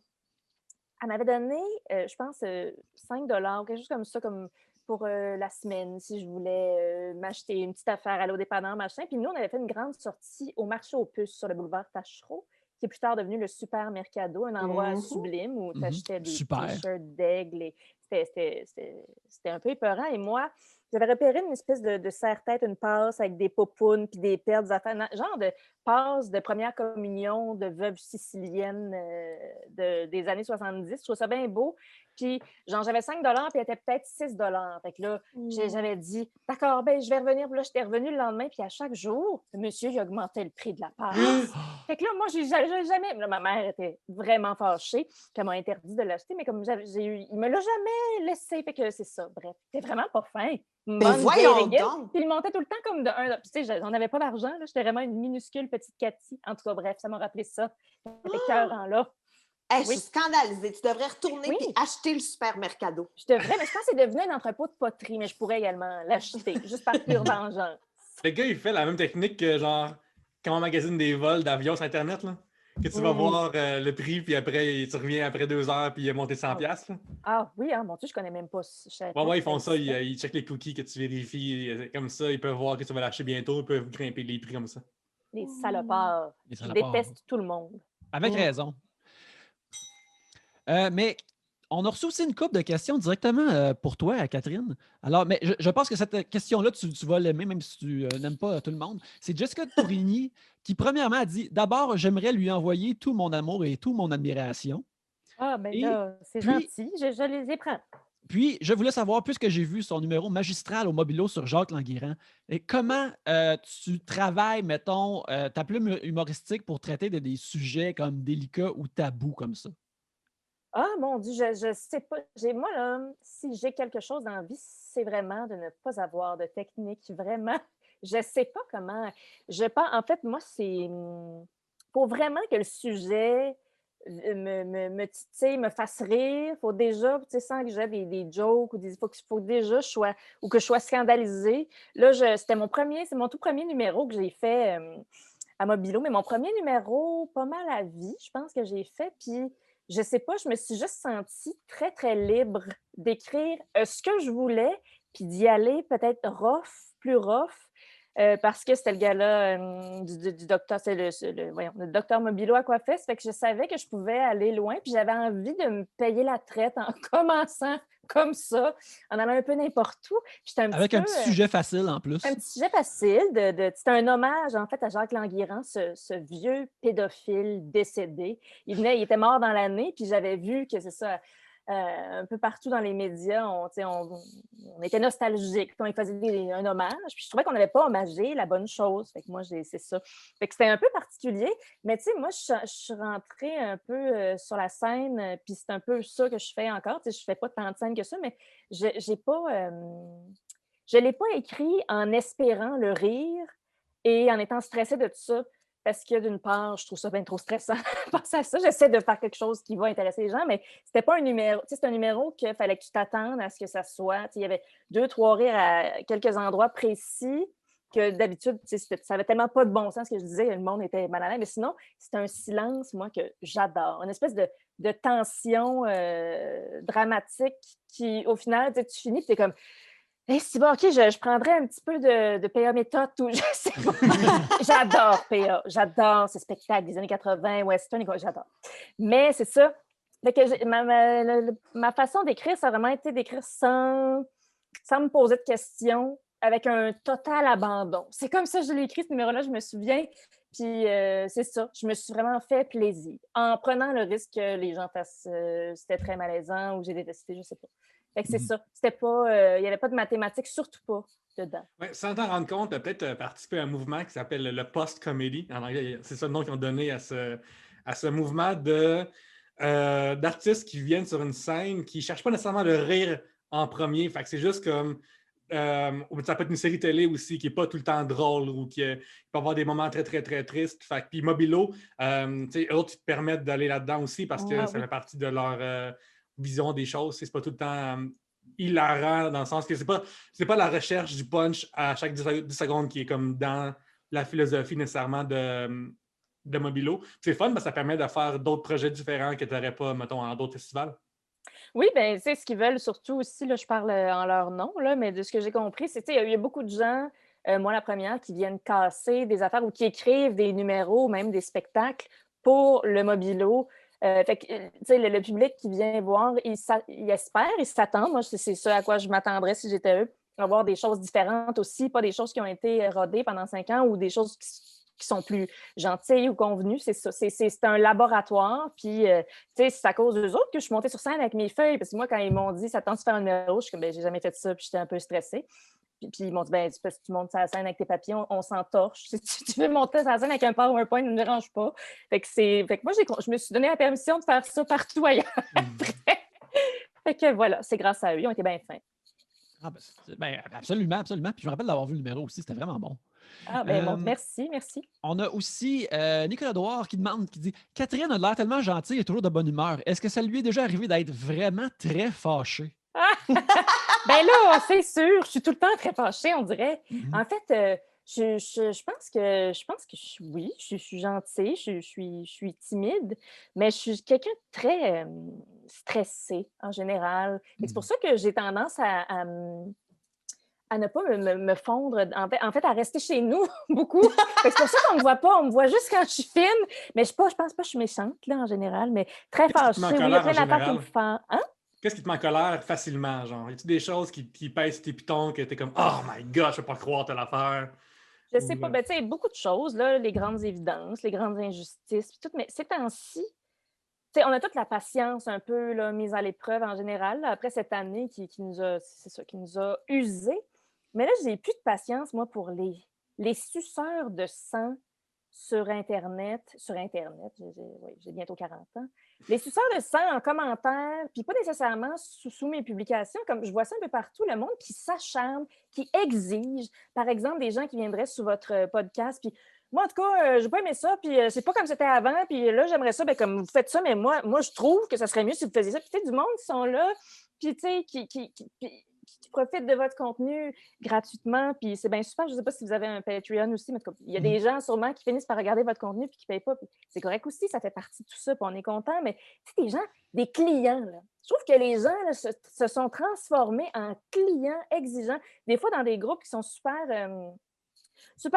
m'avait donné, je pense, 5$, quelque chose comme ça, comme pour la semaine, si je voulais m'acheter une petite affaire, aller au dépanneur, machin. Puis nous, on avait fait une grande sortie au marché aux puces sur le boulevard Tachereau, qui est plus tard devenu le Super Mercado, un endroit sublime où tu achetais des t-shirts d'aigle. C'était un peu épeurant. Et moi, j'avais repéré une espèce de serre-tête, une passe avec des popounes puis des perles, des affaires, genre de passe de première communion de veuve sicilienne des années 70. Je trouve ça bien beau. Puis, genre, j'avais 5 puis elle était peut-être 6 Fait que là, j'avais dit, d'accord, ben je vais revenir. Puis là, j'étais revenue le lendemain, puis à chaque jour, le monsieur, il augmentait le prix de la passe. Fait que là, moi, j'ai jamais... Là, ma mère était vraiment fâchée, puis elle m'a interdit de l'acheter, mais comme il me l'a jamais laissé. Fait que c'est ça. Bref, c'était vraiment pas fin. Mais voyons donc! Puis il montait tout le temps comme de 1. Tu sais, on n'avait pas d'argent. J'étais vraiment une minuscule petite Cathy. En tout cas, bref, ça m'a rappelé ça. C'était écœurant, là. Hey, je suis scandalisée. Tu devrais retourner Oui. et acheter le supermercado. Je devrais, mais je pense que c'est devenu un entrepôt de poterie, mais je pourrais également l'acheter, juste par pure vengeance. Le gars, il fait la même technique que genre quand on magasine des vols d'avion sur Internet, là. Que tu vas voir le prix, puis après, tu reviens après 2 heures, puis il a monté 100$. Là. Ah oui, mon Dieu, je connais même pas. Ouais, ils font ça, ils checkent les cookies que tu vérifies. Comme ça, ils peuvent voir que tu vas l'acheter bientôt, ils peuvent grimper les prix comme ça. Les salopards. Je déteste tout le monde. Avec raison. Mais on a reçu aussi une couple de questions directement pour toi, Catherine. Alors, mais je pense que cette question-là, tu vas l'aimer, même si tu n'aimes pas tout le monde. C'est Jessica Tourigny qui, premièrement, a dit « D'abord, j'aimerais lui envoyer tout mon amour et toute mon admiration. » Ah, ben là, c'est gentil. Je les prends. Puis, je voulais savoir, puisque j'ai vu son numéro magistral au Mobilo sur Jacques Languirand, et comment tu travailles, mettons, ta plume humoristique pour traiter des sujets comme délicats ou tabous comme ça? Ah, mon Dieu, je sais pas. Moi, là, si j'ai quelque chose dans la vie, c'est vraiment de ne pas avoir de technique. Vraiment, je sais pas comment. En fait, moi, c'est pour vraiment que le sujet me titille, me fasse rire. Il faut déjà, tu sais, sans que j'ai des jokes ou faut déjà que je sois scandalisée. Là, c'est mon tout premier numéro que j'ai fait à Mobilo, mais mon premier numéro, pas mal à vie, je pense que j'ai fait. Puis, je sais pas, je me suis juste sentie très, très libre d'écrire ce que je voulais, puis d'y aller peut-être plus rough, parce que c'était le gars-là du docteur, c'est le docteur Mobilo Aquafest, fait que je savais que je pouvais aller loin, puis j'avais envie de me payer la traite en commençant comme ça, en allant un peu n'importe où. Avec un petit sujet facile en plus. Un petit sujet facile. C'était un hommage, en fait, à Jacques Languirand, ce vieux pédophile décédé. Il était mort dans l'année, puis j'avais vu que c'est ça, un peu partout dans les médias, on était nostalgiques. On y faisait un hommage, puis je trouvais qu'on n'avait pas hommagé la bonne chose. Fait que moi, c'est ça. Fait que c'était un peu particulier, mais tu sais, moi, je suis rentrée un peu sur la scène, puis c'est un peu ça que je fais encore. Tu sais, je fais pas tant de scènes que ça, mais j'ai pas... je ne l'ai pas écrit en espérant le rire et en étant stressée de tout ça, parce que d'une part, je trouve ça bien trop stressant de penser à ça. J'essaie de faire quelque chose qui va intéresser les gens, mais c'était pas un numéro. Tu sais, c'est un numéro qu'il fallait que tu t'attendes à ce que ça soit. Tu sais, il y avait 2-3 rires à quelques endroits précis que d'habitude, tu sais, ça avait tellement pas de bon sens que je disais, le monde était mal à l'aise. Mais sinon, c'est un silence, moi, que j'adore. Une espèce de tension dramatique qui, au final, tu finis et tu es comme... Hey, c'est bon, OK, je prendrais un petit peu de PA méthode ou je sais pas. J'adore PA. J'adore ce spectacle des années 80, western, j'adore. Mais c'est ça. Fait que ma façon d'écrire, ça a vraiment été d'écrire sans me poser de questions, avec un total abandon. C'est comme ça que je l'ai écrit, ce numéro-là, je me souviens. Puis c'est ça, je me suis vraiment fait plaisir. En prenant le risque que les gens fassent c'était très malaisant ou j'ai détesté, je sais pas. Fait que c'est ça. C'était pas... il n'y avait pas de mathématiques, surtout pas dedans. Ouais, sans t'en rendre compte, tu as peut-être participé à un mouvement qui s'appelle le post-comedy. En anglais, c'est ça le nom qu'ils ont donné à ce mouvement d'artistes qui viennent sur une scène qui ne cherchent pas nécessairement le rire en premier. Fait que c'est juste comme... ça peut être une série télé aussi qui n'est pas tout le temps drôle ou qui peut avoir des moments très, très, très tristes. Fait que, puis Mobilo, eux autres, ils te permettent d'aller là-dedans aussi parce que ça fait partie de leur... vision des choses, c'est pas tout le temps hilarant dans le sens que c'est pas la recherche du punch à chaque 10 secondes qui est comme dans la philosophie nécessairement de Mobilo. C'est fun parce que ça permet de faire d'autres projets différents que tu n'aurais pas, mettons, en d'autres festivals. Oui, bien, tu sais, ce qu'ils veulent surtout aussi, là, je parle en leur nom, là, mais de ce que j'ai compris, c'est, tu sais, il y a beaucoup de gens, moi la première, qui viennent casser des affaires ou qui écrivent des numéros, même des spectacles pour le Mobilo. Fait que, tu sais, le public qui vient voir, il espère, il s'attend. Moi, c'est ça à quoi je m'attendrais si j'étais eux. avoir des choses différentes aussi, pas des choses qui ont été rodées pendant 5 ans ou des choses qui sont plus gentilles ou convenues. C'est ça. C'est un laboratoire. Puis, c'est à cause d'eux autres que je suis montée sur scène avec mes feuilles. Parce que moi, quand ils m'ont dit, ça tente de faire un numéro, je suis comme, j'ai jamais fait ça. Puis, j'étais un peu stressée. Puis ils m'ont dit, parce que tu montes sur la scène avec tes papiers, on s'entorche. Si tu veux monter sur la scène avec un PowerPoint, ne me dérange pas. Fait que moi, je me suis donné la permission de faire ça partout ailleurs après. Fait que voilà, c'est grâce à eux. Ils ont été bien fins. Ah, absolument. Puis je me rappelle d'avoir vu le numéro aussi. C'était vraiment bon. Ah, ben bon, merci. On a aussi Nicolas Douard qui dit Catherine a l'air tellement gentille et toujours de bonne humeur. Est-ce que ça lui est déjà arrivé d'être vraiment très fâchée? Ben là, c'est sûr, je suis tout le temps très fâchée, on dirait. En fait, je pense que oui, je suis gentille, je suis timide, mais je suis quelqu'un de très stressé en général. Et c'est pour ça que j'ai tendance à ne pas me fondre, en fait, à rester chez nous beaucoup. C'est pour ça qu'on me voit pas, on me voit juste quand je suis fine, mais je pense pas que je suis méchante, là, en général, mais très fâchée. Oui, il y a plein d'affaires qui me font. Hein? Qu'est-ce qui te met en colère facilement, genre? Y a-tu des choses qui pèsent tes pitons que t'es comme « Oh my God, je peux pas croire telle affaire! » Je sais pas, ben tu sais, beaucoup de choses, là, les grandes évidences, les grandes injustices, puis tout, mais ces temps-ci, tu sais, on a toute la patience un peu là, mise à l'épreuve en général, là, après cette année qui nous a usés. Mais là, j'ai plus de patience, moi, pour les suceurs de sang sur Internet, j'ai bientôt 40 ans, les suceurs de sang en commentaire, puis pas nécessairement sous mes publications, comme je vois ça un peu partout, le monde qui s'acharne, qui exige, par exemple, des gens qui viendraient sur votre podcast, puis moi, en tout cas, j'ai pas aimé ça, puis c'est pas comme c'était avant, puis là, j'aimerais ça, ben, comme vous faites ça, mais moi, je trouve que ça serait mieux si vous faisiez ça. Puis tu sais, du monde qui sont là, puis tu sais, qui profitent de votre contenu gratuitement, puis c'est bien super. Je ne sais pas si vous avez un Patreon aussi, mais il y a des gens sûrement qui finissent par regarder votre contenu puis qui ne payent pas. Puis c'est correct aussi, ça fait partie de tout ça, puis on est content, mais tu sais, des gens, des clients, là. Je trouve que les gens là, se sont transformés en clients exigeants, des fois dans des groupes qui sont super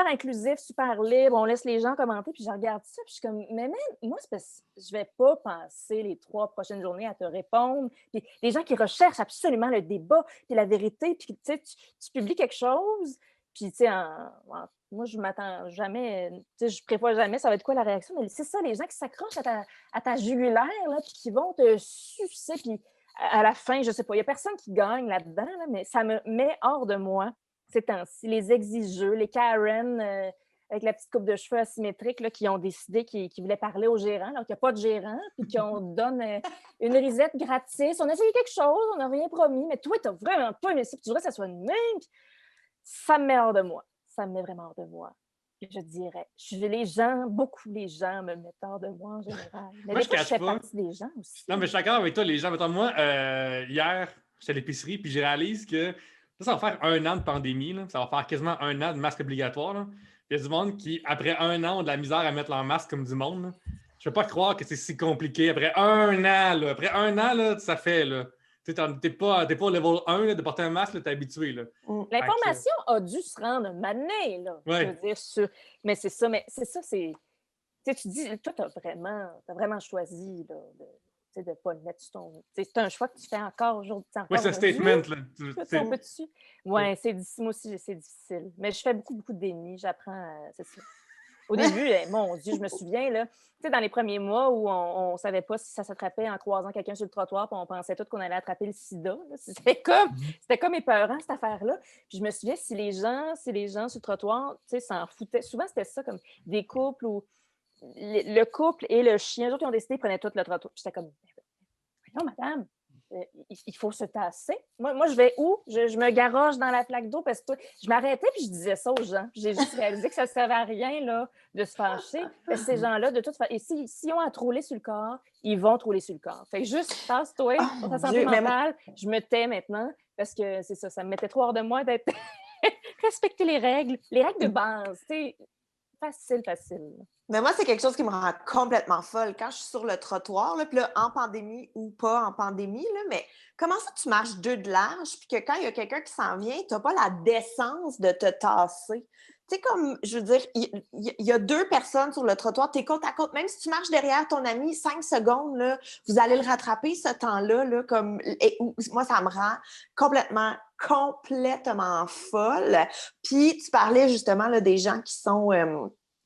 inclusif, super libre, on laisse les gens commenter, puis je regarde ça, puis je suis comme, mais même, moi, c'est parce que je vais pas passer les 3 prochaines journées à te répondre, puis les gens qui recherchent absolument le débat, puis la vérité, puis tu sais, tu publies quelque chose, puis tu sais, moi, je m'attends jamais, tu sais, je prévois jamais ça va être quoi la réaction, mais c'est ça, les gens qui s'accrochent à ta jugulaire, là, puis qui vont te sucer, puis à la fin, je sais pas, il y a personne qui gagne là-dedans, là, mais ça me met hors de moi ces temps-ci, les exigeux, les Karen avec la petite coupe de cheveux asymétrique là, qui ont décidé qu'ils voulaient parler au gérant, alors qu'il n'y a pas de gérant, puis qu'on donne une risette gratis. On a essayé quelque chose, on n'a rien promis, mais toi, tu n'as vraiment pas aimé ça, puis tu voudrais que ça soit de même. Puis ça me met hors de moi. Ça me met vraiment hors de moi. Je dirais. Beaucoup les gens me mettent hors de moi en général. Mais moi, des fois, je fais partie des gens aussi. Non, mais je suis d'accord avec toi, les gens. Mettons, moi, hier, j'étais à l'épicerie, puis je réalise que ça va faire 1 an de pandémie. Là. Ça va faire quasiment 1 an de masque obligatoire. Là. Il y a du monde qui, après 1 an, ont de la misère à mettre leur masque comme du monde. Là. Je ne peux pas croire que c'est si compliqué. Après 1 an, là, là, ça fait. Tu n'es pas level 1 là, de porter un masque, tu es habitué. Là. L'information a dû se rendre un moment donné, là. Ouais. Je veux dire, mais c'est ça, c'est. Tu te dis, toi, tu as vraiment choisi là, de ne pas le mettre sur ton. C'est un choix que tu fais encore aujourd'hui. Oui, c'est un statement. Là. Un peu dessus. Oui, moi aussi, c'est difficile. Mais je fais beaucoup, beaucoup de déni. J'apprends. C'est ça. Au début, mon Dieu, je me souviens, là, tu sais, dans les premiers mois où on ne savait pas si ça s'attrapait en croisant quelqu'un sur le trottoir, puis on pensait tous qu'on allait attraper le sida. C'était comme épeurant, cette affaire-là. Puis je me souviens, si les gens sur le trottoir, tu sais, s'en foutaient. Souvent, c'était ça, comme des couples où le couple et le chien, eux autres, ils ont décidé, ils prenaient tout le trottoir. Puis j'étais comme, non, madame, il faut se tasser. Moi, je vais où? Je me garoche dans la flaque d'eau parce que je m'arrêtais puis je disais ça aux gens. J'ai juste réalisé que ça ne servait à rien là, de se fâcher. Parce que ces gens-là, de toute façon, et s'ils ont à trouler sur le corps, ils vont trouler sur le corps. Fait que juste, tasse-toi, pour ta santé mentale, je me tais maintenant parce que c'est ça me mettait trop hors de moi d'être respecter les règles de base. Tu sais, facile. Mais moi, c'est quelque chose qui me rend complètement folle. Quand je suis sur le trottoir, là, puis là, en pandémie ou pas en pandémie, là, mais comment ça tu marches 2 de large, puis que quand il y a quelqu'un qui s'en vient, tu n'as pas la décence de te tasser? tu sais, comme, je veux dire, il y a deux personnes sur le trottoir, t'es côte à côte. Même si tu marches derrière ton ami 5 secondes, là, vous allez le rattraper, ce temps-là, là, comme, moi, ça me rend complètement folle. Puis, tu parlais justement là, des gens qui sont...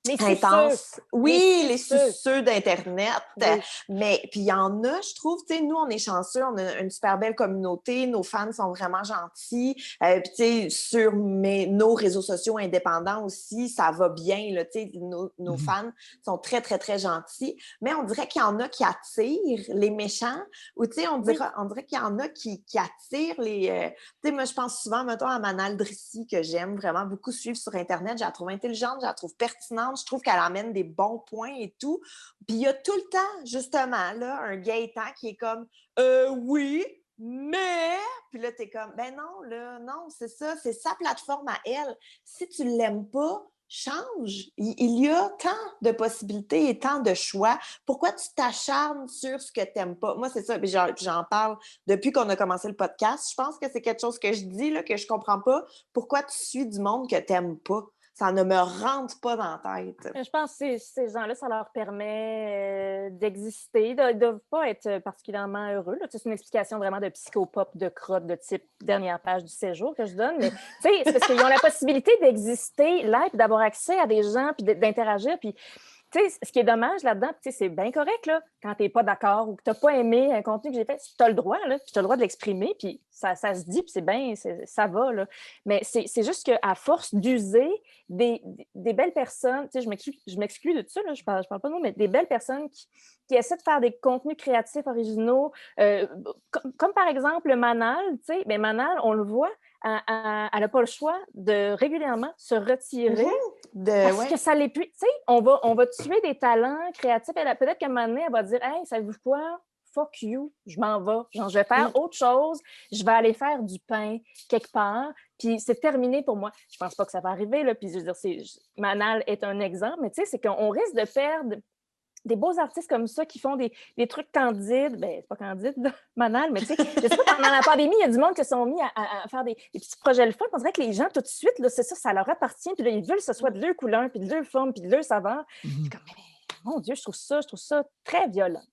les intense. suceux. Oui, les suceux d'Internet. Oui. Mais puis il y en a, je trouve, tu sais, nous, on est chanceux, on a une super belle communauté, nos fans sont vraiment gentils. Puis tu sais, sur nos réseaux sociaux indépendants aussi, ça va bien, là, tu sais, nos fans sont très, très, très gentils. Mais on dirait qu'il y en a qui attirent les méchants, ou tu sais, on dirait qu'il y en a qui attirent les... tu sais, moi, je pense souvent, mettons, à Manal Drissi, que j'aime vraiment beaucoup suivre sur Internet. Je la trouve intelligente, je la trouve pertinente. Je trouve qu'elle amène des bons points et tout. Puis il y a tout le temps, justement, là, un Gaëtan qui est comme oui, mais... Puis là, t'es comme, ben non, là, non, c'est ça, c'est sa plateforme à elle. Si tu l'aimes pas, change. Il y a tant de possibilités et tant de choix. Pourquoi tu t'acharnes sur ce que tu n'aimes pas? Moi, c'est ça. Puis j'en parle depuis qu'on a commencé le podcast. Je pense que c'est quelque chose que je dis, là, que je comprends pas. Pourquoi tu suis du monde que tu n'aimes pas? Ça ne me rentre pas dans la tête. Je pense que ces gens-là, ça leur permet d'exister, de ne pas être particulièrement heureux. Là. C'est une explication vraiment de psychopop, de crotte, de type dernière page du séjour que je donne. Mais c'est parce qu'ils ont la possibilité d'exister là, puis d'avoir accès à des gens, puis d'interagir. Puis, ce qui est dommage là-dedans, c'est bien correct là, quand tu n'es pas d'accord ou que tu n'as pas aimé un contenu que j'ai fait. Tu as le droit, là, puis tu as le droit de l'exprimer, puis ça se dit, puis c'est bien, ça va. Là. Mais c'est juste qu'à force d'user des belles personnes, je m'exclus de ça, là, je parle pas de nous, mais des belles personnes qui essaient de faire des contenus créatifs originaux, comme par exemple Manal, ben Manal, on le voit, elle n'a pas le choix de régulièrement se retirer parce que ça l'épuise. On va tuer des talents créatifs. Peut-être qu'à un moment donné, elle va dire « Hey, savez-vous quoi? Fuck you, je m'en vais. Genre, je vais faire autre chose. Je vais aller faire du pain quelque part. Puis c'est terminé pour moi. » Je pense pas que ça va arriver. Là. Puis je veux dire, Manal est un exemple, mais c'est qu'on risque de perdre des beaux artistes comme ça qui font des trucs candides. Ben, c'est pas candide, là, Manal, mais tu sais, je sais pas, pendant la pandémie, il y a du monde qui se sont mis à faire des petits projets le fun. On dirait que les gens, tout de suite, là, c'est ça leur appartient. Puis là, ils veulent que ce soit de leur couleur, puis de leur forme, puis de leur saveur. Comme, mon Dieu, je trouve ça très violent.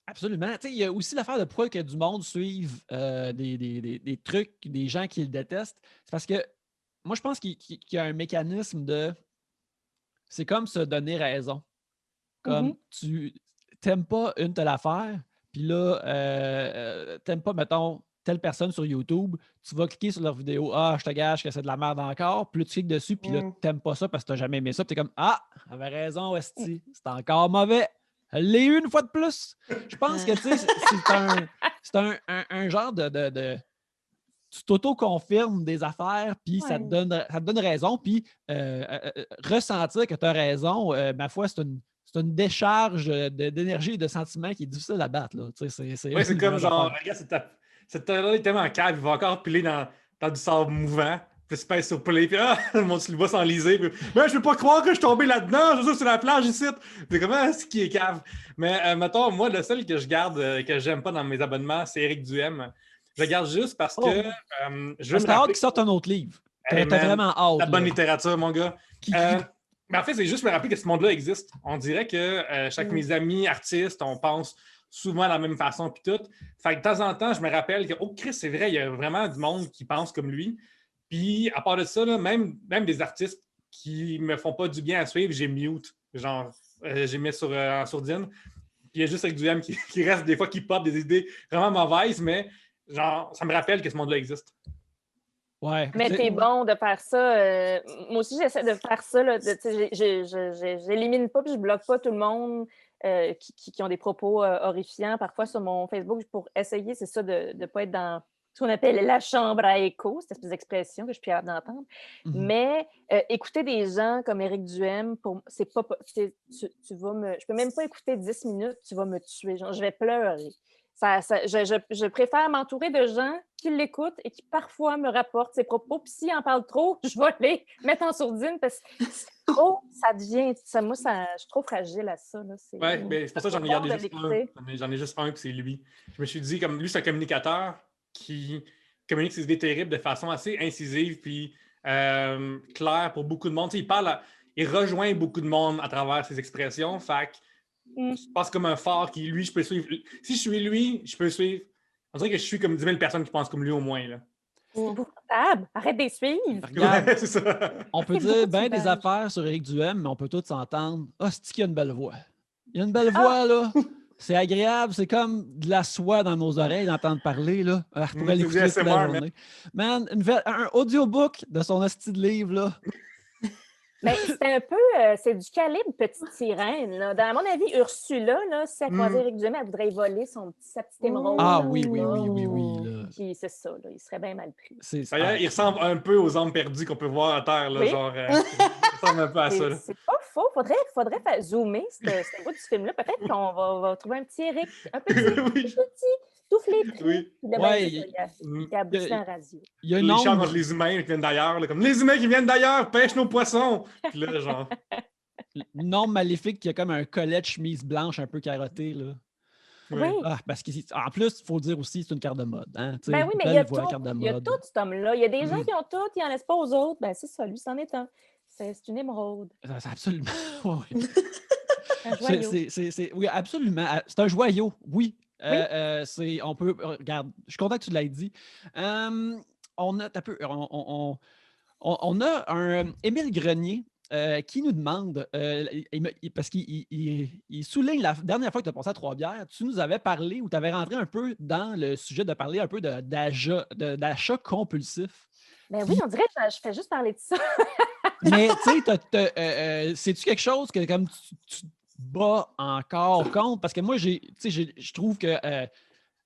Absolument. Il y a aussi l'affaire de pourquoi que du monde suive des trucs, des gens qui le détestent. C'est parce que moi, je pense qu'il y a un mécanisme de... C'est comme se donner raison. Comme tu n'aimes pas une telle affaire, puis là, t'aimes pas, mettons, telle personne sur YouTube, tu vas cliquer sur leur vidéo, je te gâche que c'est de la merde encore, puis là, tu cliques dessus, puis là, t'aimes pas ça parce que t'as jamais aimé ça, puis t'es comme, avait raison, esti, c'est encore mauvais. Elle l'ai eu une fois de plus. Je pense que, tu sais, c'est un genre de tu t'auto-confirmes des affaires, puis ça te donne raison, puis ressentir que tu as raison, ma foi, c'est une décharge d'énergie et de sentiments qui est difficile à battre. C'est comme genre, regarde, cette taille-là est tellement calme, il va encore piler dans du sable mouvant, puis se pèse sur play, puis mon petit va s'enliser, puis je peux pas croire que je suis tombé là-dedans, je suis sur la plage ici. C'est comment c'est qui est cave. Mais mettons, moi, le seul que je garde, que j'aime pas dans mes abonnements, c'est Éric Duhem. Je le garde juste parce que je veux me hâte qu'il sorte un autre livre. T'as vraiment hâte. La bonne littérature, mon gars. Mais en fait, c'est juste me rappeler que ce monde-là existe. On dirait que chaque mes amis artistes, on pense souvent de la même façon puis tout. Fait que de temps en temps, je me rappelle que Chris, c'est vrai, il y a vraiment du monde qui pense comme lui. Puis à part de ça, là, même des artistes qui me font pas du bien à suivre, j'ai mute. Genre, j'ai mis en sourdine. Puis il y a juste avec Duhem qui reste des fois qui pop des idées vraiment mauvaises, mais genre, ça me rappelle que ce monde-là existe. Ouais. Mais t'es bon de faire ça. Moi aussi, j'essaie de faire ça. J'élimine pas puis je bloque pas tout le monde qui ont des propos horrifiants. Parfois, sur mon Facebook, pour essayer, c'est ça, de ne pas être dans ce qu'on appelle la chambre à écho, cette espèce d'expression que je suis capable d'entendre. Mais écouter des gens comme Éric Duhem, c'est pas... je peux même pas écouter 10 minutes, tu vas me tuer. Genre, je vais pleurer. Je préfère m'entourer de gens qui l'écoutent et qui parfois me rapportent ses propos. Puis s'ils en parlent trop, je vais les mettre en sourdine parce que trop, ça devient... moi, je suis trop fragile à ça. Oui, mais c'est pour ça que j'en ai gardé juste un. J'en ai juste un, puis c'est lui. Je me suis dit, comme lui, c'est un communicateur qui communique ses idées terribles de façon assez incisive, puis clair pour beaucoup de monde. Tu sais, il rejoint beaucoup de monde à travers ses expressions. Fait que je pense comme un phare qui, lui, je peux suivre. Si je suis lui, je peux suivre. On dirait que je suis comme 10 000 personnes qui pensent comme lui au moins. Là. C'est épouvantable. Arrête de les suivre. Regarde, Ouais, c'est ça. on peut C'est dire beaucoup bien des d'image. affaires sur Éric Duhem, mais on peut tous s'entendre. Ah, c'est qu'il y a une belle voix. Il y a une belle voix, là. C'est agréable, c'est comme de la soie dans nos oreilles d'entendre parler, là. Ah, je pourrais C'est l'écouter du toute la ASMR, journée. Man, un audiobook de son hostie de livre, là. Mais c'est un peu, c'est du calibre Petite Sirène. Là. Dans mon avis, Ursula, là, si elle croisait Éric Duhem, elle voudrait voler sa petite émeraude. Ah là. oui, là. Puis c'est ça, là, il serait bien mal pris. D'ailleurs, il ressemble un peu aux hommes perdus qu'on peut voir à terre. Là, Oui. genre, il ressemble un peu à ça. Là. C'est pas faux. Faudrait faire zoomer ce bout du film-là. Peut-être qu'on va trouver un petit Éric, un petit, Oui. tout flétri. Oui. Puis là, Ouais, il a boosté un radio. Il y a un Il nombre... change les humains qui viennent d'ailleurs. Là, comme les humains qui viennent d'ailleurs, pêchent nos poissons. Puis là, genre. Une norme maléfique qui a comme un collet de chemise blanche un peu carotté, là. Oui. Ah, parce qu'en plus, il faut dire aussi, c'est une carte de mode. Hein? Ben oui, mais belle il y a voix, tout. carte de Il y a mode. tout, cet homme-là. Il y a des gens qui ont tout, ils n'en laissent pas aux autres. Ben c'est ça, lui, c'en est un. C'est une émeraude. C'est absolument. Ouais, ouais. Un joyau. Oui, absolument. C'est un joyau, oui. Oui. On peut. Regarde, je suis content que tu l'aies dit. On a un Émile Grenier qui nous demande, parce qu'il souligne la dernière fois que tu as passé à Trois-Bières, tu nous avais parlé ou tu avais rentré un peu dans le sujet de parler un peu d'achat compulsif. Ben oui, on dirait que je fais juste parler de ça. Mais tu sais, c'est-tu quelque chose que comme tu bats encore contre? Parce que moi, je trouve que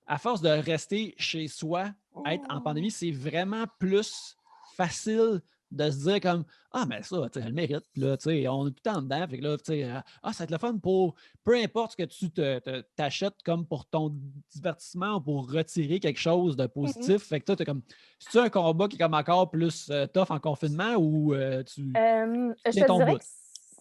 à force de rester chez soi, être en pandémie, c'est vraiment plus facile de se dire comme ah, mais ça, tu sais, elle le mérite. Puis là, tu sais, on est tout le temps dedans. Fait que là, tu sais, ça va être le fun pour peu importe ce que tu t'achètes comme pour ton divertissement ou pour retirer quelque chose de positif. Fait que toi, t'es comme. C'est-tu un combat qui est comme encore plus tough en confinement ou tu. Je tiens te ton dirais bout? que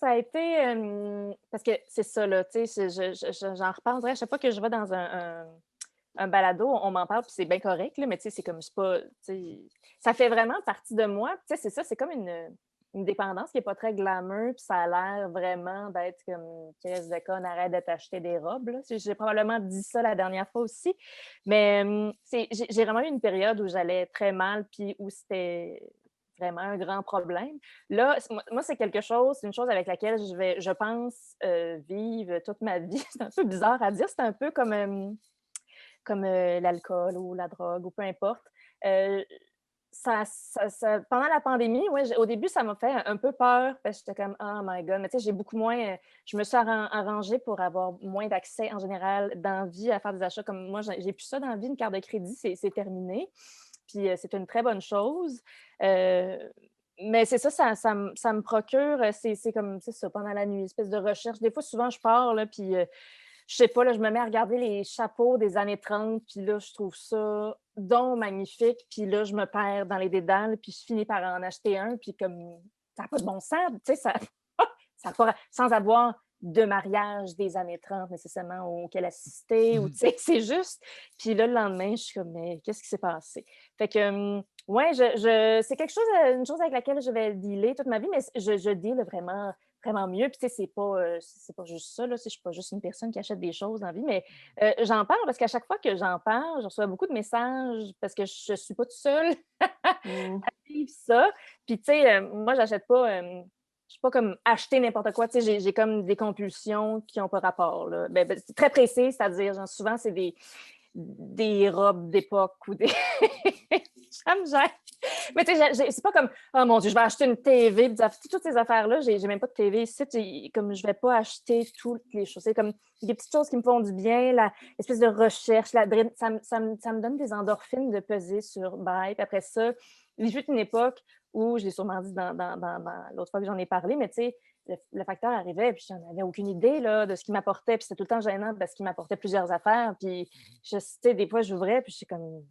ça a été. Parce que c'est ça, là, tu sais, j'en repenserais à chaque fois que je vais dans un balado, on m'en parle, puis c'est bien correct, là, mais tu sais, c'est comme, c'est pas, tu sais, ça fait vraiment partie de moi. Tu sais, c'est ça, c'est comme une dépendance qui n'est pas très glamour, puis ça a l'air vraiment d'être comme, qu'est-ce de con, arrête de t'acheter des robes, là. J'ai probablement dit ça la dernière fois aussi, mais j'ai vraiment eu une période où j'allais très mal, puis où c'était vraiment un grand problème. Là, moi, c'est quelque chose, c'est une chose avec laquelle je pense, vivre toute ma vie. C'est un peu bizarre à dire, c'est un peu comme l'alcool ou la drogue ou peu importe. Pendant la pandémie, ouais, au début, ça m'a fait un peu peur parce que j'étais comme « Oh my God », mais tu sais, j'ai beaucoup moins... je me suis arrangée pour avoir moins d'accès en général d'envie à faire des achats. Comme moi, j'ai plus ça d'envie, une carte de crédit, c'est terminé. Puis c'est une très bonne chose. Mais c'est ça, ça me procure, c'est comme, c'est ça, pendant la nuit, une espèce de recherche. Des fois, souvent, je pars, là, puis je sais pas, là, je me mets à regarder les chapeaux des années 30, puis là, je trouve ça donc magnifique, puis là, je me perds dans les dédales, puis je finis par en acheter un, puis comme, ça n'a pas de bon sens, tu sais, sans avoir de mariage des années 30 nécessairement auquel assister, ou tu sais, c'est juste. Puis là, le lendemain, je suis comme, mais qu'est-ce qui s'est passé? Fait que, ouais, c'est quelque chose, une chose avec laquelle je vais dealer toute ma vie, mais je deal vraiment vraiment mieux. Puis, tu sais, c'est pas juste ça, là. Je suis pas juste une personne qui achète des choses dans la vie, mais j'en parle parce qu'à chaque fois que j'en parle, je reçois beaucoup de messages parce que je suis pas toute seule à vivre ça. Puis, tu sais, moi, j'achète pas... je suis pas comme acheter n'importe quoi. Tu sais, j'ai comme des compulsions qui n'ont pas rapport, là. Ben, c'est très précis, c'est-à-dire, genre, souvent, c'est des robes d'époque ou des... Ça me gêne. Mais tu sais, c'est pas comme « Oh mon Dieu, je vais acheter une TV. » Toutes ces affaires-là, j'ai même pas de TV ici. Comme je vais pas acheter toutes les choses. C'est comme des petites choses qui me font du bien, l'espèce de recherche, ça me donne des endorphines de peser sur bye. Puis après ça, il y a eu une époque où, je l'ai sûrement dit dans l'autre fois que j'en ai parlé, mais tu sais, le facteur arrivait, puis j'en avais aucune idée là, de ce qu'il m'apportait. Puis c'était tout le temps gênant parce qu'il m'apportait plusieurs affaires. Puis, tu sais, des fois, j'ouvrais, puis je suis comme...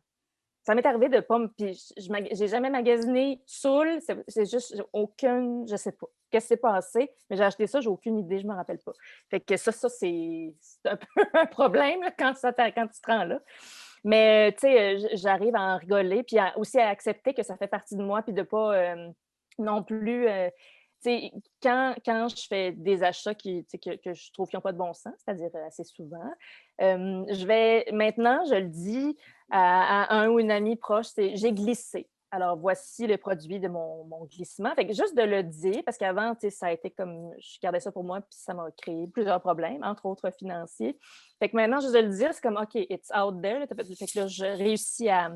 Ça m'est arrivé de pas me... Puis j'ai jamais magasiné saoul. C'est juste aucune... Je sais pas. Qu'est-ce qui s'est passé? Mais j'ai acheté ça, j'ai aucune idée, je me rappelle pas. Fait que ça c'est un peu un problème là, quand tu te rends là. Mais, tu sais, j'arrive à en rigoler, puis aussi à accepter que ça fait partie de moi, puis de pas non plus... tu sais, quand je fais des achats que je trouve qui n'ont pas de bon sens, c'est-à-dire assez souvent, maintenant, je le dis à un ou une amie proche, c'est « j'ai glissé ». Alors, voici le produit de mon glissement. Fait que juste de le dire, parce qu'avant, ça a été comme, je gardais ça pour moi, puis ça m'a créé plusieurs problèmes, entre autres financiers. Fait que maintenant, juste de le dire, c'est comme, OK, it's out there. Fait que là, je réussis à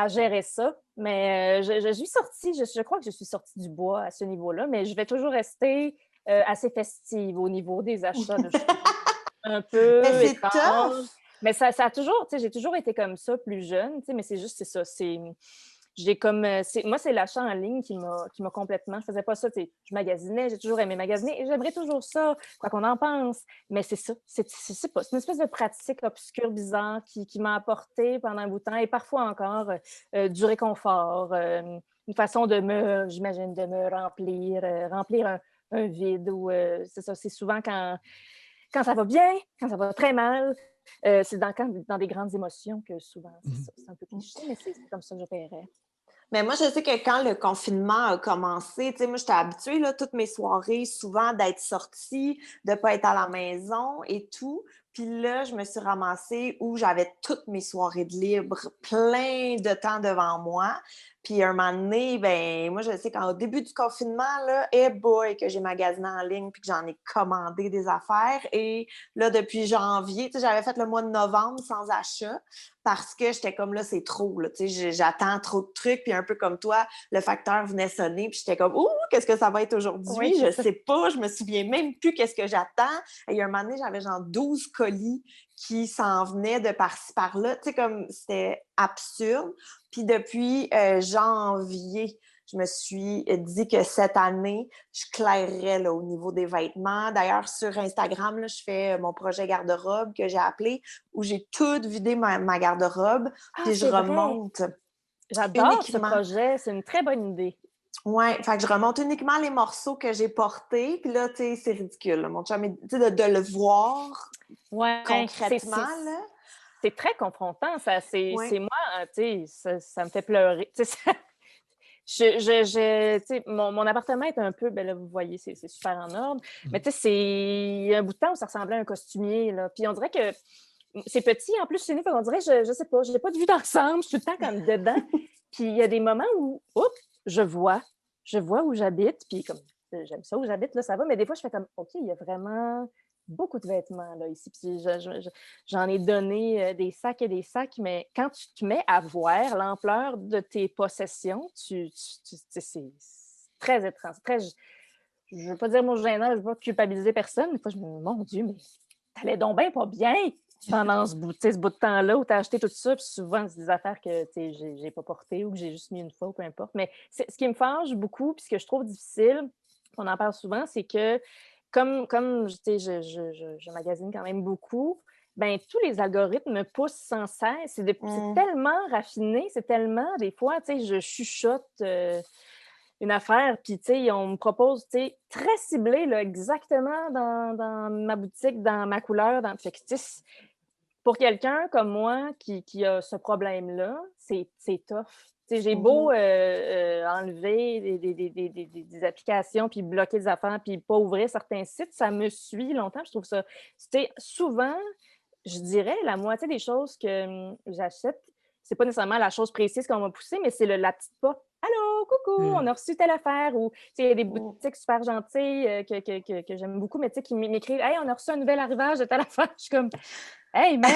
gérer ça. Mais je suis sortie, je crois que je suis sortie du bois à ce niveau-là, mais je vais toujours rester assez festive au niveau des achats de choses un peu Mais c'est étranges. tough! Mais ça a toujours, j'ai toujours été comme ça, plus jeune, mais c'est juste, c'est ça, j'ai comme, moi, c'est l'achat en ligne qui m'a complètement, je faisais pas ça, je magasinais, j'ai toujours aimé magasiner et j'aimerais toujours ça, quoi qu'on en pense, mais c'est ça, c'est pas, c'est une espèce de pratique obscure, bizarre, qui m'a apporté pendant un bout de temps et parfois encore du réconfort, une façon j'imagine, de me remplir un vide, ou c'est ça, c'est souvent quand ça va bien, quand ça va très mal, c'est dans des grandes émotions que souvent, c'est ça, c'est un peu cliché, mais c'est comme ça que j'opérais. Mais moi, je sais que quand le confinement a commencé, tu sais, moi, j'étais habituée, là, toutes mes soirées, souvent, d'être sortie, de ne pas être à la maison et tout. Puis là, je me suis ramassée où j'avais toutes mes soirées de libre, plein de temps devant moi. Puis un moment donné, ben moi, je sais qu'au début du confinement, là, boy, que j'ai magasiné en ligne puis que j'en ai commandé des affaires. Et là, depuis janvier, tu sais, j'avais fait le mois de novembre sans achat parce que j'étais comme là, c'est trop, là, tu sais, j'attends trop de trucs. Puis un peu comme toi, le facteur venait sonner puis j'étais comme, ouh, qu'est-ce que ça va être aujourd'hui? Oui, je sais pas, je me souviens même plus qu'est-ce que j'attends. Et un moment donné, j'avais genre 12 colis qui s'en venaient de par-ci, par-là. Tu sais, comme c'était absurde. Puis depuis janvier, je me suis dit que cette année, je clairerais là, au niveau des vêtements. D'ailleurs, sur Instagram, là, je fais mon projet garde-robe que j'ai appelé, où j'ai tout vidé ma garde-robe, puis je remonte J'adore ce uniquement. projet, c'est une très bonne idée. Oui, fait que je remonte uniquement les morceaux que j'ai portés, puis là, tu sais, c'est ridicule. Là. Mon chum, tu sais, de le voir concrètement, là. C'est très confrontant, ça. C'est moi, tu sais, ça me fait pleurer. Tu sais, mon appartement est un peu, ben là, vous voyez, c'est super en ordre. Mais tu sais, c'est un bout de temps où ça ressemblait à un costumier, là. Puis on dirait que c'est petit, en plus, chez nous, on dirait, je sais pas, je n'ai pas de vue d'ensemble, je suis tout le temps comme dedans. Puis il y a des moments où, je vois où j'habite, puis comme, j'aime ça où j'habite, là, ça va, mais des fois, je fais comme, OK, il y a vraiment beaucoup de vêtements, là, ici, puis j'en ai donné des sacs et des sacs, mais quand tu te mets à voir l'ampleur de tes possessions, c'est très étrange, je ne veux pas dire mot gênant, je ne veux pas culpabiliser personne, des fois, je me dis, mon Dieu, mais t'allais donc bien pas bien pendant ce bout de temps-là où tu as acheté tout ça, puis souvent, c'est des affaires que j'ai pas portées ou que j'ai juste mis une fois, ou peu importe. Mais ce qui me fâche beaucoup, puis ce que je trouve difficile, on en parle souvent, c'est que comme je magasine quand même beaucoup, ben tous les algorithmes me poussent sans cesse. C'est tellement raffiné, c'est tellement, des fois, tu sais, je chuchote une affaire, puis tu sais, on me propose, tu sais, très ciblé, là, exactement dans ma boutique, dans ma couleur. Fait que, tu sais, pour quelqu'un comme moi qui a ce problème-là, c'est tough. Tu sais, j'ai beau enlever des applications, puis bloquer des affaires, puis pas ouvrir certains sites, ça me suit longtemps. Je trouve ça... Souvent, je dirais, la moitié des choses que j'achète, c'est pas nécessairement la chose précise qu'on m'a poussée, mais c'est la petite porte. Allô, coucou, on a reçu telle affaire. Ou il y a des boutiques super gentilles que j'aime beaucoup, mais qui m'écrivent, hey, on a reçu un nouvel arrivage de telle affaire. Je suis comme, hey, man,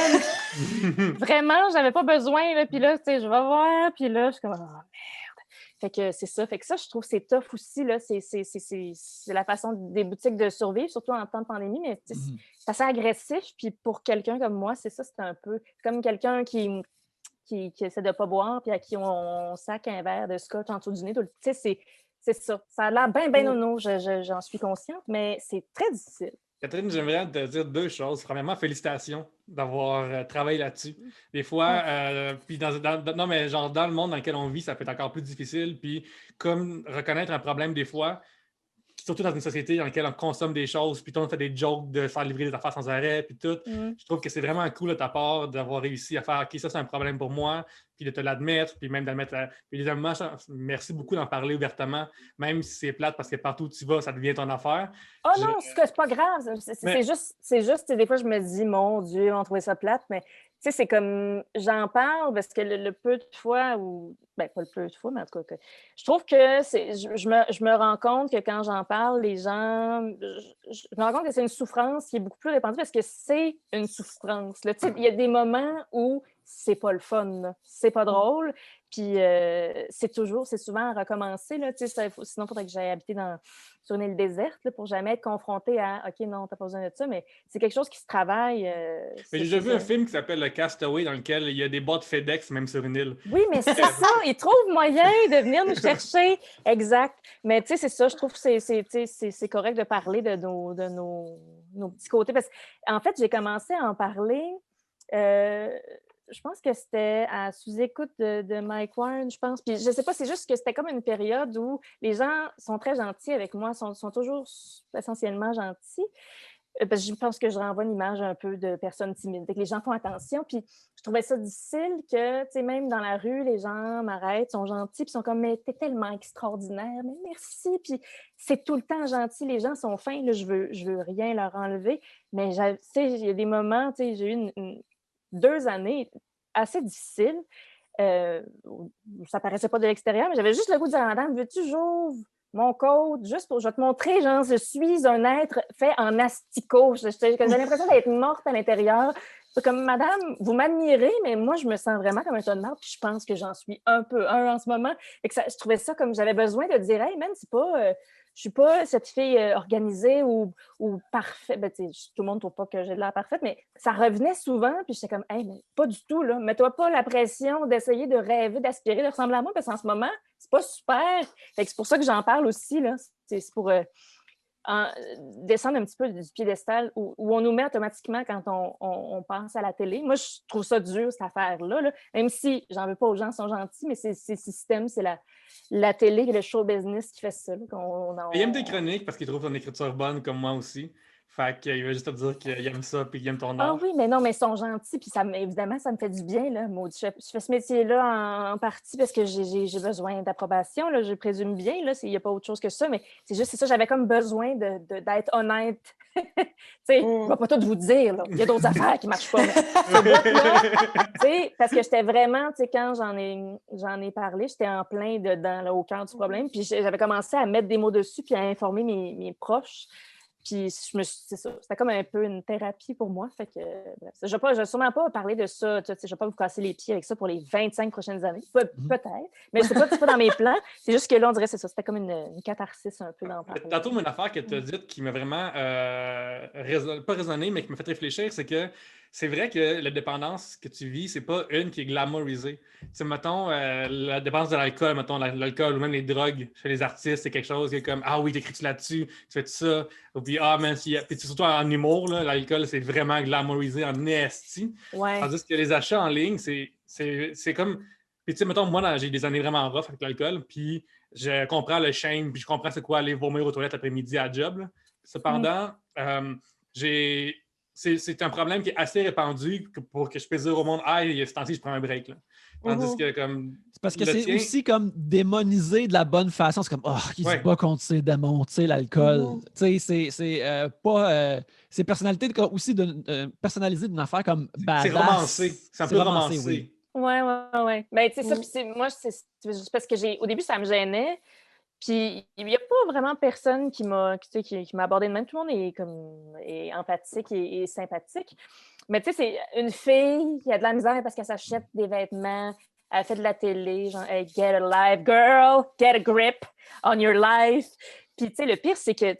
vraiment, j'avais pas besoin. Là. Puis là, tu sais, je vais voir. Puis là, je suis comme, oh, merde. Fait que c'est ça. Fait que ça, je trouve que c'est tough aussi. Là. C'est la façon des boutiques de survivre, surtout en temps de pandémie, mais c'est assez agressif. Puis pour quelqu'un comme moi, c'est ça, c'est un peu comme quelqu'un qui essaie de ne pas boire, puis à qui on sac un verre de scotch en dessous du nez. Tu sais, c'est ça. Ça a l'air bien nono, j'en suis consciente, mais c'est très difficile. Catherine, j'aimerais te dire deux choses. Premièrement, félicitations d'avoir travaillé là-dessus. Des fois, puis non, mais genre dans le monde dans lequel on vit, ça peut être encore plus difficile. Puis comme reconnaître un problème des fois surtout dans une société dans laquelle on consomme des choses, puis tout le monde fait des jokes de faire livrer des affaires sans arrêt, puis tout. Je trouve que c'est vraiment cool de ta part d'avoir réussi à faire « OK, ça, c'est un problème pour moi », puis de te l'admettre, puis même d'admettre... Puis évidemment, merci beaucoup d'en parler ouvertement, même si c'est plate, parce que partout où tu vas, ça devient ton affaire. Oh non, c'est pas grave. C'est juste, des fois, je me dis, mon Dieu, on trouvait ça plate, mais tu sais, c'est comme, j'en parle parce que le peu de fois, ou ben pas le peu de fois, mais en tout cas, je trouve que je me rends compte que quand j'en parle, les gens, je me rends compte que c'est une souffrance qui est beaucoup plus répandue parce que c'est une souffrance. Là. Tu sais, il y a des moments où c'est pas le fun, là. C'est pas drôle, puis c'est souvent à recommencer, là, tu sais, sinon il faudrait que j'aille habiter sur une île déserte là, pour jamais être confrontée à « OK, non, t'as pas besoin de ça », mais c'est quelque chose qui se travaille. Mais j'ai déjà vu un film qui s'appelle Le Castaway, dans lequel il y a des boîtes FedEx, même sur une île. Oui, mais c'est ça, ils trouvent moyen de venir nous chercher. Exact. Mais tu sais, c'est ça, je trouve que c'est correct de parler de nos petits côtés. Parce qu'en fait, j'ai commencé à en parler... je pense que c'était à sous-écoute de Mike Ward, je pense. Puis je sais pas, c'est juste que c'était comme une période où les gens sont très gentils avec moi, sont toujours essentiellement gentils. Parce que je pense que je renvoie une image un peu de personne timide. Les gens font attention. Puis je trouvais ça difficile que, tu sais, même dans la rue, les gens m'arrêtent, sont gentils, puis sont comme « Mais t'es tellement extraordinaire, mais merci. » Puis c'est tout le temps gentil. Les gens sont fins. Là, je veux rien leur enlever. Mais tu sais, il y a des moments, tu sais, j'ai eu 2 années assez difficiles. Ça paraissait pas de l'extérieur, mais j'avais juste le goût de dire à madame, veux-tu j'ouvre mon code juste pour je vais te montrer, genre, je suis un être fait en asticot. J'ai l'impression d'être morte à l'intérieur. C'est comme, madame, vous m'admirez, mais moi, je me sens vraiment comme un tas de marde, puis je pense que j'en suis un peu un en ce moment. Et que je trouvais ça comme, j'avais besoin de dire, hey, man, c'est pas... je suis pas cette fille organisée ou parfaite. Ben, tout le monde ne trouve pas que j'ai de l'air parfaite, mais ça revenait souvent, puis j'étais comme, hey, mais pas du tout, là. Mets-toi pas la pression d'essayer de rêver, d'aspirer, de ressembler à moi, parce qu'en ce moment, c'est pas super. Fait que c'est pour ça que j'en parle aussi, là. C'est pour descendre un petit peu du piédestal où on nous met automatiquement quand on pense à la télé. Moi, je trouve ça dur, cette affaire-là, là. Même si j'en veux pas aux gens qui sont gentils, mais c'est le système, c'est la télé et le show business qui fait ça. Là, il aime tes chroniques parce qu'il trouve ton écriture bonne, comme moi aussi. Fait qu'il va juste te dire qu'il aime ça puis qu'il aime ton art. Ah oui, mais non, mais ils sont gentils, puis évidemment, ça me fait du bien, là. Je fais ce métier-là en partie parce que j'ai besoin d'approbation, là, je présume bien, là, il n'y a pas autre chose que ça, mais c'est ça, j'avais comme besoin d'être honnête. Tu sais, je ne vais pas tout vous dire, là. Il y a d'autres affaires qui ne marchent pas. Parce que j'étais vraiment, tu sais, quand j'en ai parlé, j'étais en plein dedans, là, au cœur du problème, puis j'avais commencé à mettre des mots dessus puis à informer mes proches. Puis c'est ça, c'était comme un peu une thérapie pour moi. Fait que bref, je ne vais sûrement pas parler de ça. Je ne vais pas vous casser les pieds avec ça pour les 25 prochaines années. Peut-être. Mais c'est pas dans mes plans. C'est juste que là, on dirait que c'est ça. C'était comme une catharsis un peu dans le parler. Tantôt, une affaire que tu as dite qui m'a vraiment pas résonné, mais qui m'a fait réfléchir, c'est que c'est vrai que la dépendance que tu vis, c'est pas une qui est glamourisée. C'est, mettons, la dépendance de l'alcool, mettons, l'alcool ou même les drogues chez les artistes, c'est quelque chose qui est comme « Ah oui, t'écris-tu là-dessus? Tu fais ça? » Ou puis « Ah, mais puis surtout en humour, là, l'alcool, c'est vraiment glamourisé en esti. » Ouais. Tandis que les achats en ligne, c'est comme... Puis tu sais, mettons, moi, j'ai des années vraiment rough avec l'alcool, puis je comprends le shame, puis je comprends c'est quoi aller vomir aux toilettes après-midi à job. Là. Cependant, c'est un problème qui est assez répandu pour que je puisse dire au monde « Ah, ce temps-ci, je prends un break. » là. Tandis que comme... C'est parce que c'est aussi comme démonisé de la bonne façon. C'est comme « Oh, qui se bat contre ses démons, tu sais, l'alcool. » Tu sais, c'est pas... c'est personnalisé d'une affaire comme badass. C'est romancé. C'est un peu romancé. Oui. Ouais. Ben, tu sais, ça, moi, c'est juste parce que au début, ça me gênait. Puis, il n'y a pas vraiment personne qui m'a abordé de même. Tout le monde est empathique et sympathique. Mais tu sais, c'est une fille qui a de la misère parce qu'elle s'achète des vêtements, elle fait de la télé, genre hey, « Get a life, girl! Get a grip on your life! » Puis, tu sais, le pire, c'est que...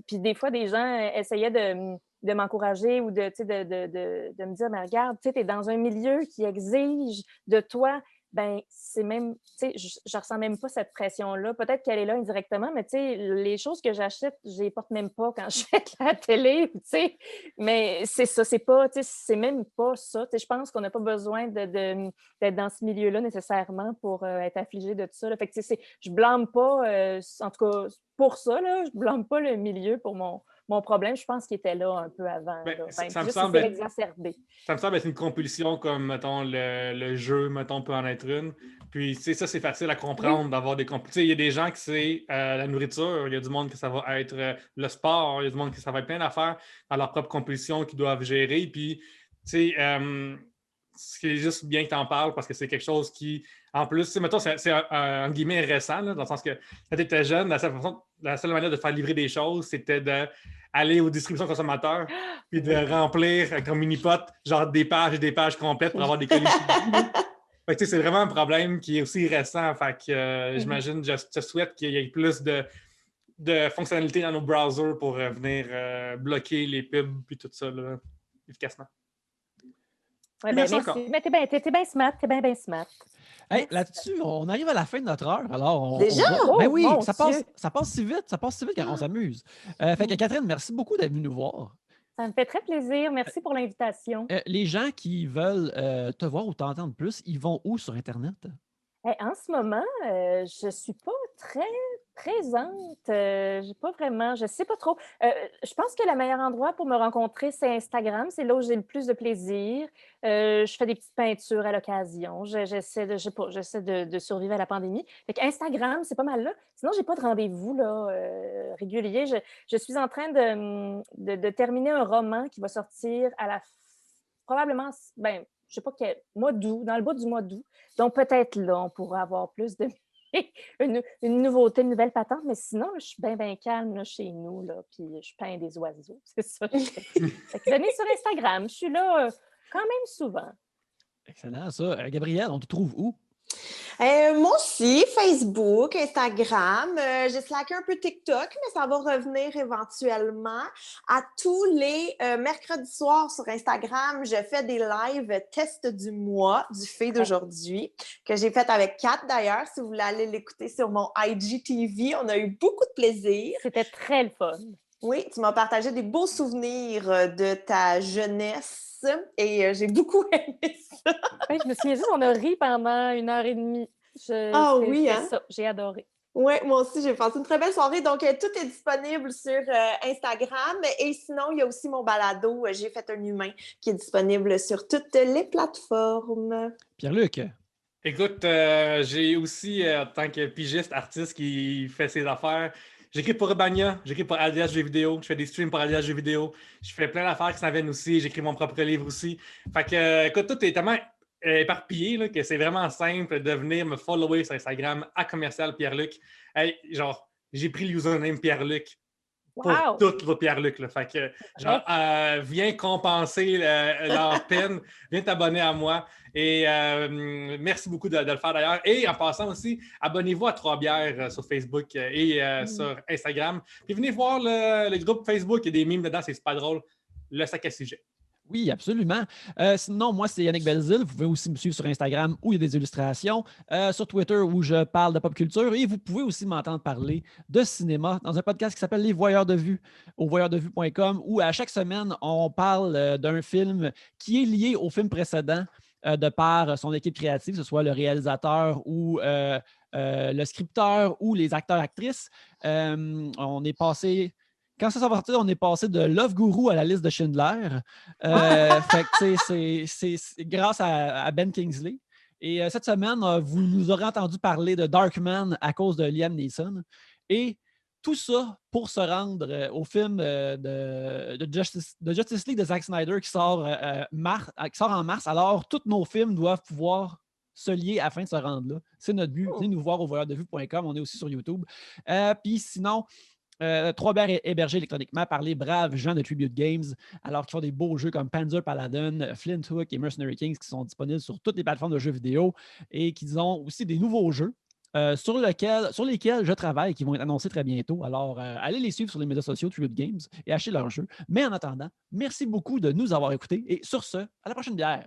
Puis des fois, des gens essayaient de m'encourager ou de me dire « Mais regarde, tu sais, t'es dans un milieu qui exige de toi ben c'est même, tu sais, je ressens même pas cette pression-là. Peut-être qu'elle est là indirectement, mais tu sais, les choses que j'achète, je les porte même pas quand je fais de la télé, tu sais. Mais c'est ça, c'est pas, tu sais, c'est même pas ça. Tu sais, je pense qu'on n'a pas besoin d'être dans ce milieu-là nécessairement pour être affligé de tout ça, là. Fait que, tu sais, je blâme pas, en tout cas, pour ça, là, je blâme pas le milieu pour mon problème. Je pense qu'il était là un peu avant. Ben, Là. ça me juste semble c'est exacerbé. Ça me semble être une compulsion comme, mettons, le jeu, mettons, peut en être une. Puis, tu sais, ça, c'est facile à comprendre d'avoir des compulsions. Il y a des gens qui c'est la nourriture, il y a du monde que ça va être le sport, il y a du monde que ça va être plein d'affaires dans leur propre compulsion qu'ils doivent gérer. Puis, tu sais, c'est juste bien que tu en parles parce que c'est quelque chose qui, en plus, tu sais, mettons, c'est un guillemets récent, là, dans le sens que quand tu étais jeune, la seule manière de faire livrer des choses, c'était d'aller aux distributions consommateurs puis de remplir comme mini-pot, genre des pages et des pages complètes pour avoir des colis. Fait que, c'est vraiment un problème qui est aussi récent. Fait que j'imagine, je te souhaite qu'il y ait plus de fonctionnalités dans nos browsers pour venir bloquer les pubs puis tout ça là, efficacement. Ouais, ben, merci. Mais t'es bien smart, bien smart. Hey, là-dessus, on arrive à la fin de notre heure. Alors, déjà? Ben oui, mon ça passe si vite quand on s'amuse. Fait que Catherine, merci beaucoup d'être venue nous voir. Ça me fait très plaisir. Merci pour l'invitation. Les gens qui veulent te voir ou t'entendre plus, ils vont où sur Internet? En ce moment, je ne suis pas très présente. J'ai pas vraiment, je ne sais pas trop. Je pense que le meilleur endroit pour me rencontrer, c'est Instagram. C'est là où j'ai le plus de plaisir. Je fais des petites peintures à l'occasion. J'essaie de survivre à la pandémie. Fait Instagram, c'est pas mal là. Sinon, j'ai pas de rendez-vous là, régulier. Je suis en train de terminer un roman qui va sortir probablement, ben, je sais pas quel mois d'août, dans le bas du mois d'août. Donc, peut-être là, on pourra avoir plus de une nouveauté, une nouvelle patente, mais sinon, je suis bien calme là, chez nous, là, puis je peins des oiseaux. C'est ça. Venez sur Instagram. Je suis là quand même souvent. Excellent, ça. Gabrielle, on te trouve où? Moi aussi, Facebook, Instagram. J'ai slacké un peu TikTok, mais ça va revenir éventuellement. À tous les mercredis soirs sur Instagram, je fais des lives test du mois du fait d'aujourd'hui, que j'ai fait avec Kat d'ailleurs. Si vous voulez aller l'écouter sur mon IGTV, on a eu beaucoup de plaisir. C'était très le fun. Oui, tu m'as partagé des beaux souvenirs de ta jeunesse. Et j'ai beaucoup aimé ça. Oui, je me souviens juste, on a ri pendant 1h30. Oui, hein? Ça, j'ai adoré. Oui, moi aussi, j'ai passé une très belle soirée. Donc, tout est disponible sur Instagram. Et sinon, il y a aussi mon balado, J'ai fait un humain, qui est disponible sur toutes les plateformes. Pierre-Luc. Écoute, j'ai aussi, en tant que pigiste, artiste qui fait ses affaires, j'écris pour Urbania, j'écris pour Alias Jeux vidéo, je fais des streams pour Alias Jeux vidéo, je fais plein d'affaires qui s'en viennent aussi, j'écris mon propre livre aussi. Fait que, écoute, tout est tellement éparpillé là, que c'est vraiment simple de venir me follower sur Instagram à commercial Pierre-Luc. Hey, genre, j'ai pris le username Pierre-Luc pour tout le Pierre-Luc. Là. Fait que, genre, viens compenser leur peine, viens t'abonner à moi. Et merci beaucoup de le faire d'ailleurs. Et en passant aussi, abonnez-vous à Trois Bières sur Facebook et sur Instagram. Puis venez voir le groupe Facebook, il y a des mimes dedans, c'est super drôle. Le sac à sujet. Oui, absolument. Sinon, moi, c'est Yannick Belzile. Vous pouvez aussi me suivre sur Instagram où il y a des illustrations, sur Twitter où je parle de pop culture et vous pouvez aussi m'entendre parler de cinéma dans un podcast qui s'appelle Les Voyeurs de Vue au voyeursdevue.com où à chaque semaine, on parle d'un film qui est lié au film précédent de par son équipe créative, que ce soit le réalisateur ou le scripteur ou les acteurs-actrices. On est passé... Quand ça s'est sorti, on est passé de Love Guru à la liste de Schindler. Fait que, c'est grâce à Ben Kingsley. Et cette semaine, vous nous aurez entendu parler de Darkman à cause de Liam Neeson. Et tout ça pour se rendre au film de Justice League de Zack Snyder qui sort en mars. Alors, tous nos films doivent pouvoir se lier afin de se rendre là. C'est notre but. Venez nous voir au voyeursdevue.com. On est aussi sur YouTube. Puis sinon... Trois Bières hébergés électroniquement par les braves gens de Tribute Games, alors qu'ils font des beaux jeux comme Panzer Paladin, Flint Hook et Mercenary Kings qui sont disponibles sur toutes les plateformes de jeux vidéo et qui ont aussi des nouveaux jeux sur lesquels je travaille qui vont être annoncés très bientôt. Alors, allez les suivre sur les médias sociaux Tribute Games et achetez leurs jeux. Mais en attendant, merci beaucoup de nous avoir écoutés et sur ce, à la prochaine bière.